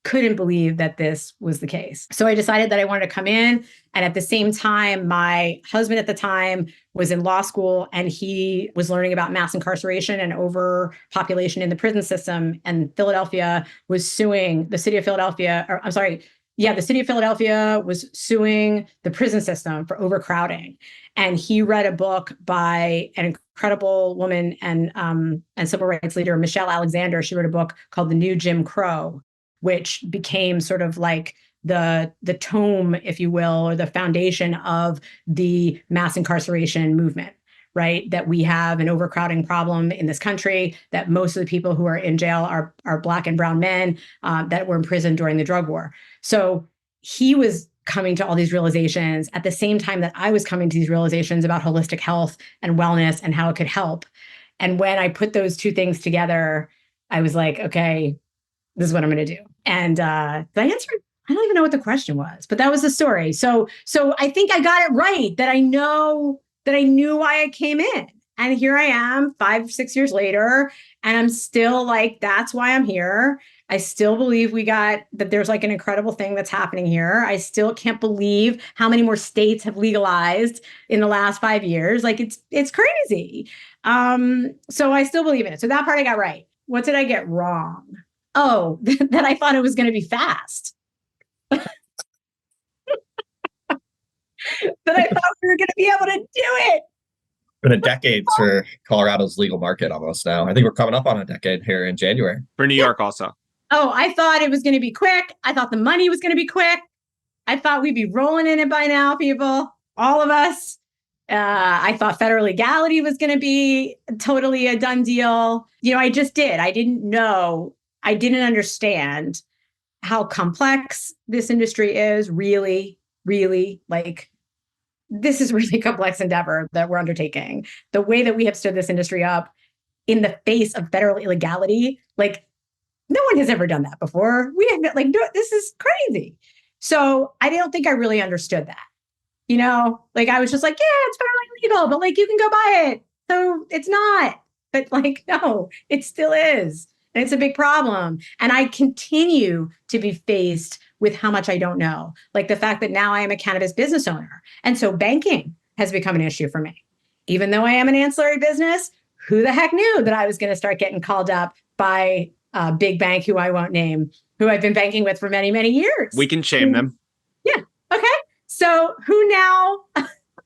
couldn't believe that this was the case. So I decided that I wanted to come in. And at the same time, my husband at the time was in law school, and he was learning about mass incarceration and overpopulation in the prison system. And Philadelphia was suing the city of Philadelphia, the city of Philadelphia was suing the prison system for overcrowding. And he read a book by an incredible woman and civil rights leader, Michelle Alexander. She wrote a book called The New Jim Crow, which became sort of like the tome, if you will, or the foundation of the mass incarceration movement, right? That we have an overcrowding problem in this country, that most of the people who are in jail are Black and brown men that were in prison during the drug war. So he was coming to all these realizations at the same time that I was coming to these realizations about holistic health and wellness and how it could help. And when I put those two things together, I was like, okay, this is what I'm going to do. And the answer, I don't even know what the question was, but that was the story. So I think I got it right, that I knew why I came in. And here I am 5-6 years later, and I'm still like, that's why I'm here. I still believe that there's like an incredible thing that's happening here. I still can't believe how many more states have legalized in the last 5 years. Like it's crazy. So I still believe in it. So that part I got right. What did I get wrong? Oh, that I thought it was going to be fast. That I thought we were going to be able to do it. Been a decade for Colorado's legal market almost now. I think we're coming up on a decade here in January. For New York also. Oh, I thought it was going to be quick. I thought the money was going to be quick. I thought we'd be rolling in it by now, people, all of us. I thought federal legality was going to be totally a done deal. I just did. I didn't understand how complex this industry is, really, really. Like, this is really complex endeavor that we're undertaking. The way that we have stood this industry up in the face of federal illegality, like, no one has ever done that before. This is crazy. So I don't think I really understood that. I was just like, yeah, it's federally legal, but like, you can go buy it. So it's not. But like, no, it still is. And it's a big problem. And I continue to be faced with how much I don't know. Like the fact that now I am a cannabis business owner. And so banking has become an issue for me. even though I am an ancillary business, who the heck knew that I was going to start getting called up by a big bank who I won't name, who I've been banking with for many, many years. We can shame them. Yeah. Okay. So who now?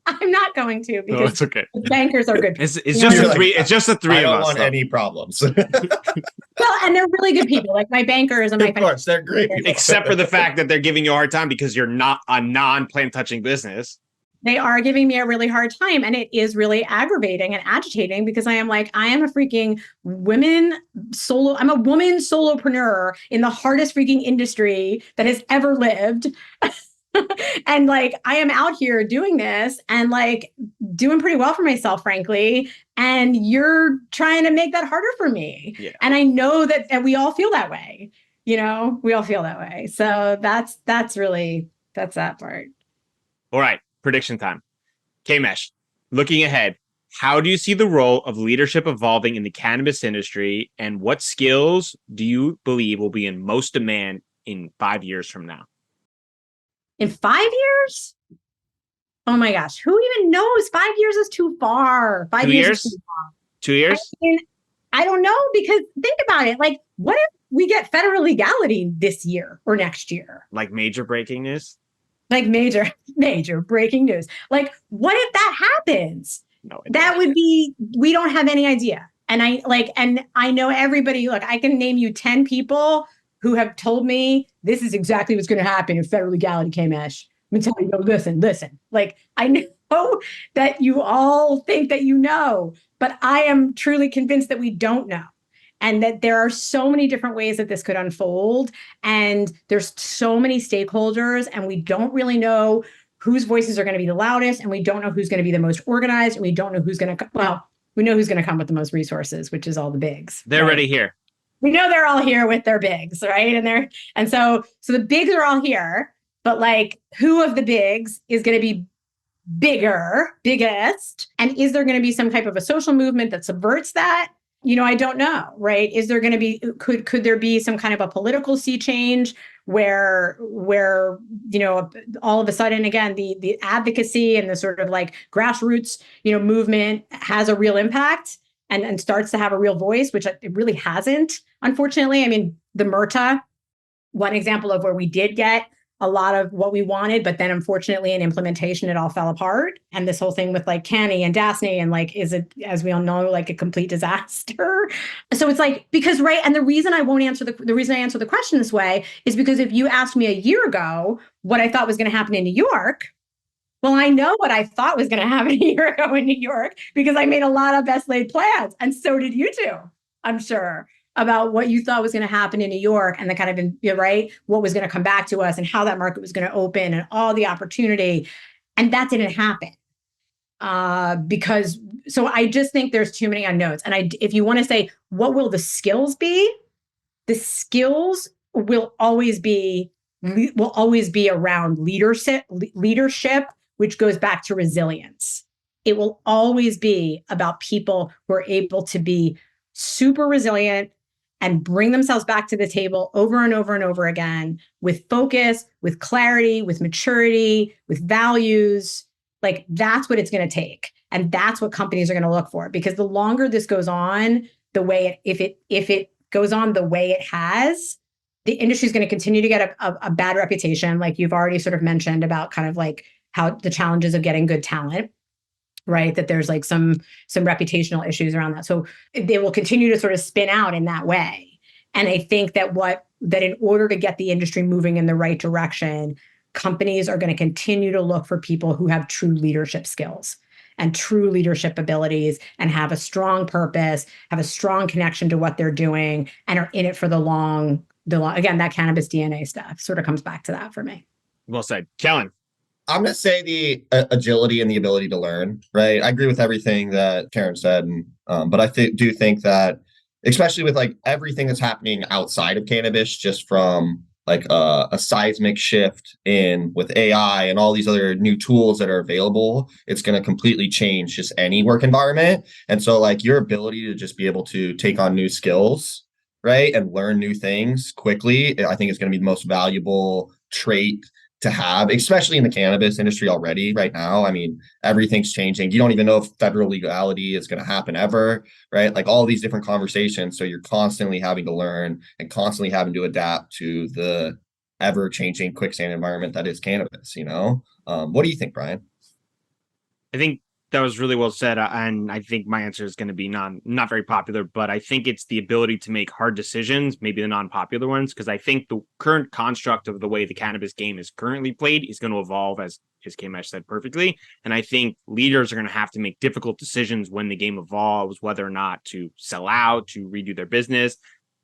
I'm not going to, because it's okay. The bankers are good. It's just the three. It's just the three I of don't us. want any problems. Well, and they're really good people, like my bankers and my. Of course, they're great people. Except for the fact that they're giving you a hard time because you're not a non-plant touching business. They are giving me a really hard time, and it is really aggravating and agitating, because I am a freaking I'm a woman solopreneur in the hardest freaking industry that has ever lived. And like, I am out here doing this and like doing pretty well for myself, frankly. And you're trying to make that harder for me. Yeah. And I know that we all feel that way. We all feel that way. So that's that part. All right. Prediction time. Kmesh, looking ahead, how do you see the role of leadership evolving in the cannabis industry, and what skills do you believe will be in most demand in 5 years from now? In 5 years? Oh my gosh, who even knows? 5 years is too far. 5 years is too far. 2 years? I don't know, because think about it. Like, what if we get federal legality this year or next year? Like major breaking news? Like major breaking news. Like, what if that happens? No, that would be, we don't have any idea. And I know everybody, look, I can name you 10 people who have told me this is exactly what's going to happen if federal legality came, Ash. I'm going to tell you, listen. Like, I know that you all think that you know, but I am truly convinced that we don't know. And that there are so many different ways that this could unfold. And there's so many stakeholders, and we don't really know whose voices are going to be the loudest. And we don't know who's going to be the most organized. And we don't know who's going to, we know who's going to come with the most resources, which is all the bigs. They're right? already here. We know they're all here with their bigs, right? And so the bigs are all here, but like, who of the bigs is going to be biggest? And is there going to be some type of a social movement that subverts that? I don't know, right? Is there going to be, could there be some kind of a political sea change where all of a sudden, again, the advocacy and the sort of like grassroots, movement has a real impact and starts to have a real voice, which it really hasn't, unfortunately. I mean, the MRTA, one example of where we did get a lot of what we wanted, but then unfortunately in implementation, it all fell apart. And this whole thing with like Canny and Dasney and like, is it, as we all know, like a complete disaster? So it's like, because, right. And the reason I won't answer the reason I answer the question this way is because if you asked me a year ago what I thought was going to happen in New York, well, I know what I thought was going to happen a year ago in New York, because I made a lot of best laid plans. And so did you too, I'm sure, about what you thought was going to happen in New York and the kind of, right, what was going to come back to us and how that market was going to open and all the opportunity. And that didn't happen. So I just think there's too many unknowns. And if you want to say, what will the skills be? The skills will always be around leadership, which goes back to resilience. It will always be about people who are able to be super resilient and bring themselves back to the table over and over and over again with focus, with clarity, with maturity, with values. Like, that's what it's going to take. And that's what companies are going to look for, because the longer this goes on, if it goes on the way it has, the industry is going to continue to get a bad reputation. Like you've already sort of mentioned about kind of like how the challenges of getting good talent, right? That there's like some reputational issues around that. So they will continue to sort of spin out in that way. And I think that in order to get the industry moving in the right direction, companies are going to continue to look for people who have true leadership skills and true leadership abilities and have a strong purpose, have a strong connection to what they're doing, and are in it for the long, again, that cannabis DNA stuff sort of comes back to that for me. Well said. Kellen. I'm going to say the agility and the ability to learn, right? I agree with everything that Karen said. But I do think that, especially with like everything that's happening outside of cannabis, just from like a seismic shift with AI and all these other new tools that are available, it's going to completely change just any work environment. And so like your ability to just be able to take on new skills, right, and learn new things quickly, I think is going to be the most valuable trait to have, especially in the cannabis industry already right now. I mean, everything's changing. You don't even know if federal legality is going to happen ever, right? Like all these different conversations. So you're constantly having to learn and constantly having to adapt to the ever changing quicksand environment that is cannabis, you know? What do you think, Brian? I think that was really well said, and I think my answer is going to be not very popular, but I think it's the ability to make hard decisions, maybe the non-popular ones, because I think the current construct of the way the cannabis game is currently played is going to evolve, as Kmesh said perfectly, and I think leaders are going to have to make difficult decisions when the game evolves, whether or not to sell out, to redo their business.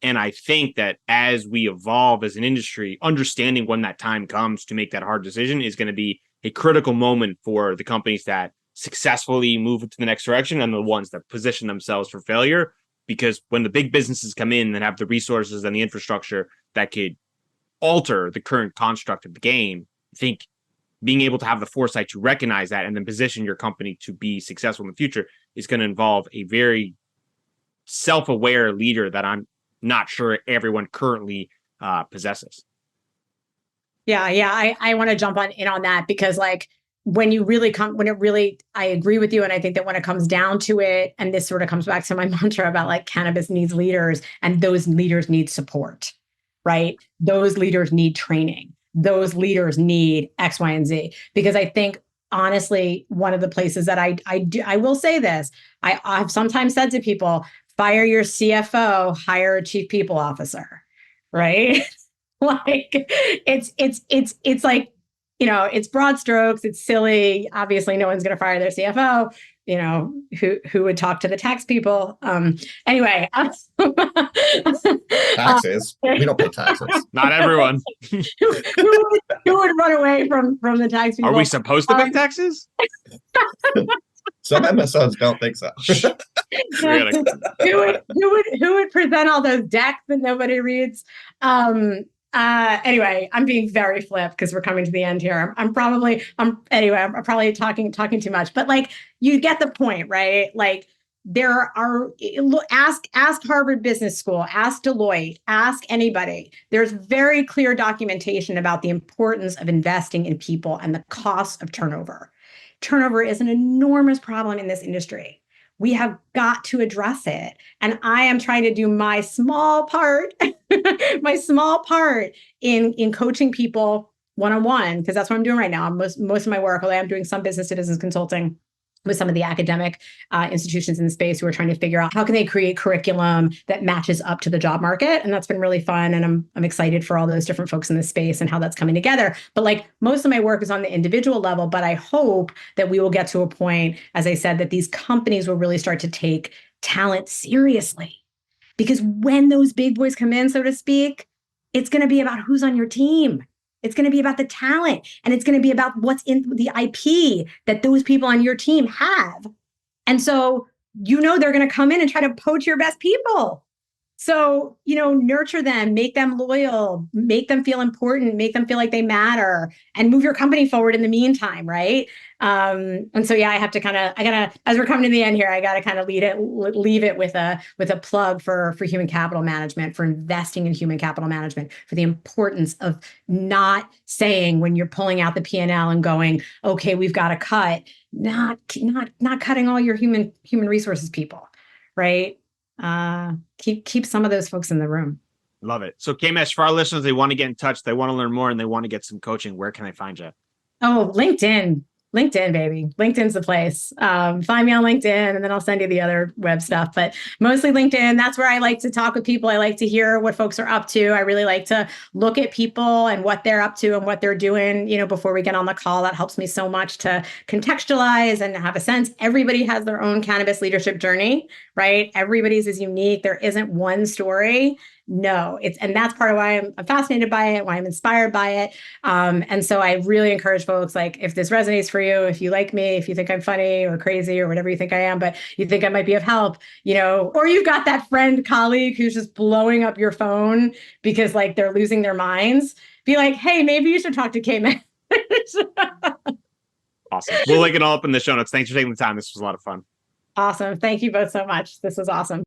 And I think that as we evolve as an industry, understanding when that time comes to make that hard decision is going to be a critical moment for the companies that successfully move into the next direction and the ones that position themselves for failure. Because when the big businesses come in and have the resources and the infrastructure that could alter the current construct of the game, I think being able to have the foresight to recognize that and then position your company to be successful in the future is going to involve a very self-aware leader that I'm not sure everyone currently possesses. Yeah, I want to jump in on that because like when it really, I agree with you. And I think that when it comes down to it, and this sort of comes back to my mantra about like cannabis needs leaders and those leaders need support, right? Those leaders need training. Those leaders need X, Y, and Z. Because I think honestly, one of the places that I will say this, I've sometimes said to people, fire your CFO, hire a chief people officer, right? Like it's like, you know, it's broad strokes, it's silly. Obviously, no one's going to fire their CFO. You know, who would talk to the tax people? Anyway, taxes. We don't pay taxes. Not everyone. who would run away from the tax people? Are we supposed to pay taxes? Some MSOs don't think so. Who would present all those decks that nobody reads? Anyway, I'm being very flip because we're coming to the end here. I'm probably talking too much, but like you get the point, right? Like ask Harvard Business School, ask Deloitte, ask anybody. There's very clear documentation about the importance of investing in people and the cost of turnover. Turnover is an enormous problem in this industry. We have got to address it. And I am trying to do my small part, in coaching people one-on-one, because that's what I'm doing right now. Most of my work, although I'm doing some business to business consulting with some of the academic institutions in the space who are trying to figure out how can they create curriculum that matches up to the job market. And that's been really fun. And I'm excited for all those different folks in this space and how that's coming together. But like most of my work is on the individual level, but I hope that we will get to a point, as I said, that these companies will really start to take talent seriously. Because when those big boys come in, so to speak, it's going to be about who's on your team. It's going to be about the talent, and it's going to be about what's in the IP that those people on your team have. And so, you know, they're going to come in and try to poach your best people. So, you know, nurture them, make them loyal, make them feel important, make them feel like they matter, and move your company forward in the meantime, right? And so, yeah, I gotta, as we're coming to the end here, I gotta kind of leave it with a plug for human capital management, for investing in human capital management, for the importance of not saying when you're pulling out the P&L and going, okay, we've got to cut, not cutting all your human resources people, right? Keep some of those folks in the room. Love it. So Kmesh, for our listeners, they want to get in touch, they want to learn more, and they want to get some coaching. Where can they find you? Oh, LinkedIn, baby. LinkedIn's the place. Find me on LinkedIn, and then I'll send you the other web stuff. But mostly LinkedIn. That's where I like to talk with people. I like to hear what folks are up to. I really like to look at people and what they're up to and what they're doing, you know, before we get on the call. That helps me so much to contextualize and have a sense. Everybody has their own cannabis leadership journey, right? Everybody's is unique. There isn't one story. No, and that's part of why I'm fascinated by it, why I'm inspired by it. And so I really encourage folks, like, if this resonates for you, if you like me, if you think I'm funny or crazy or whatever you think I am, but you think I might be of help, you know, or you've got that friend, colleague who's just blowing up your phone because like they're losing their minds, be like, hey, maybe you should talk to Kmesh. Awesome. We'll link it all up in the show notes. Thanks for taking the time. This was a lot of fun. Awesome. Thank you both so much. This was awesome.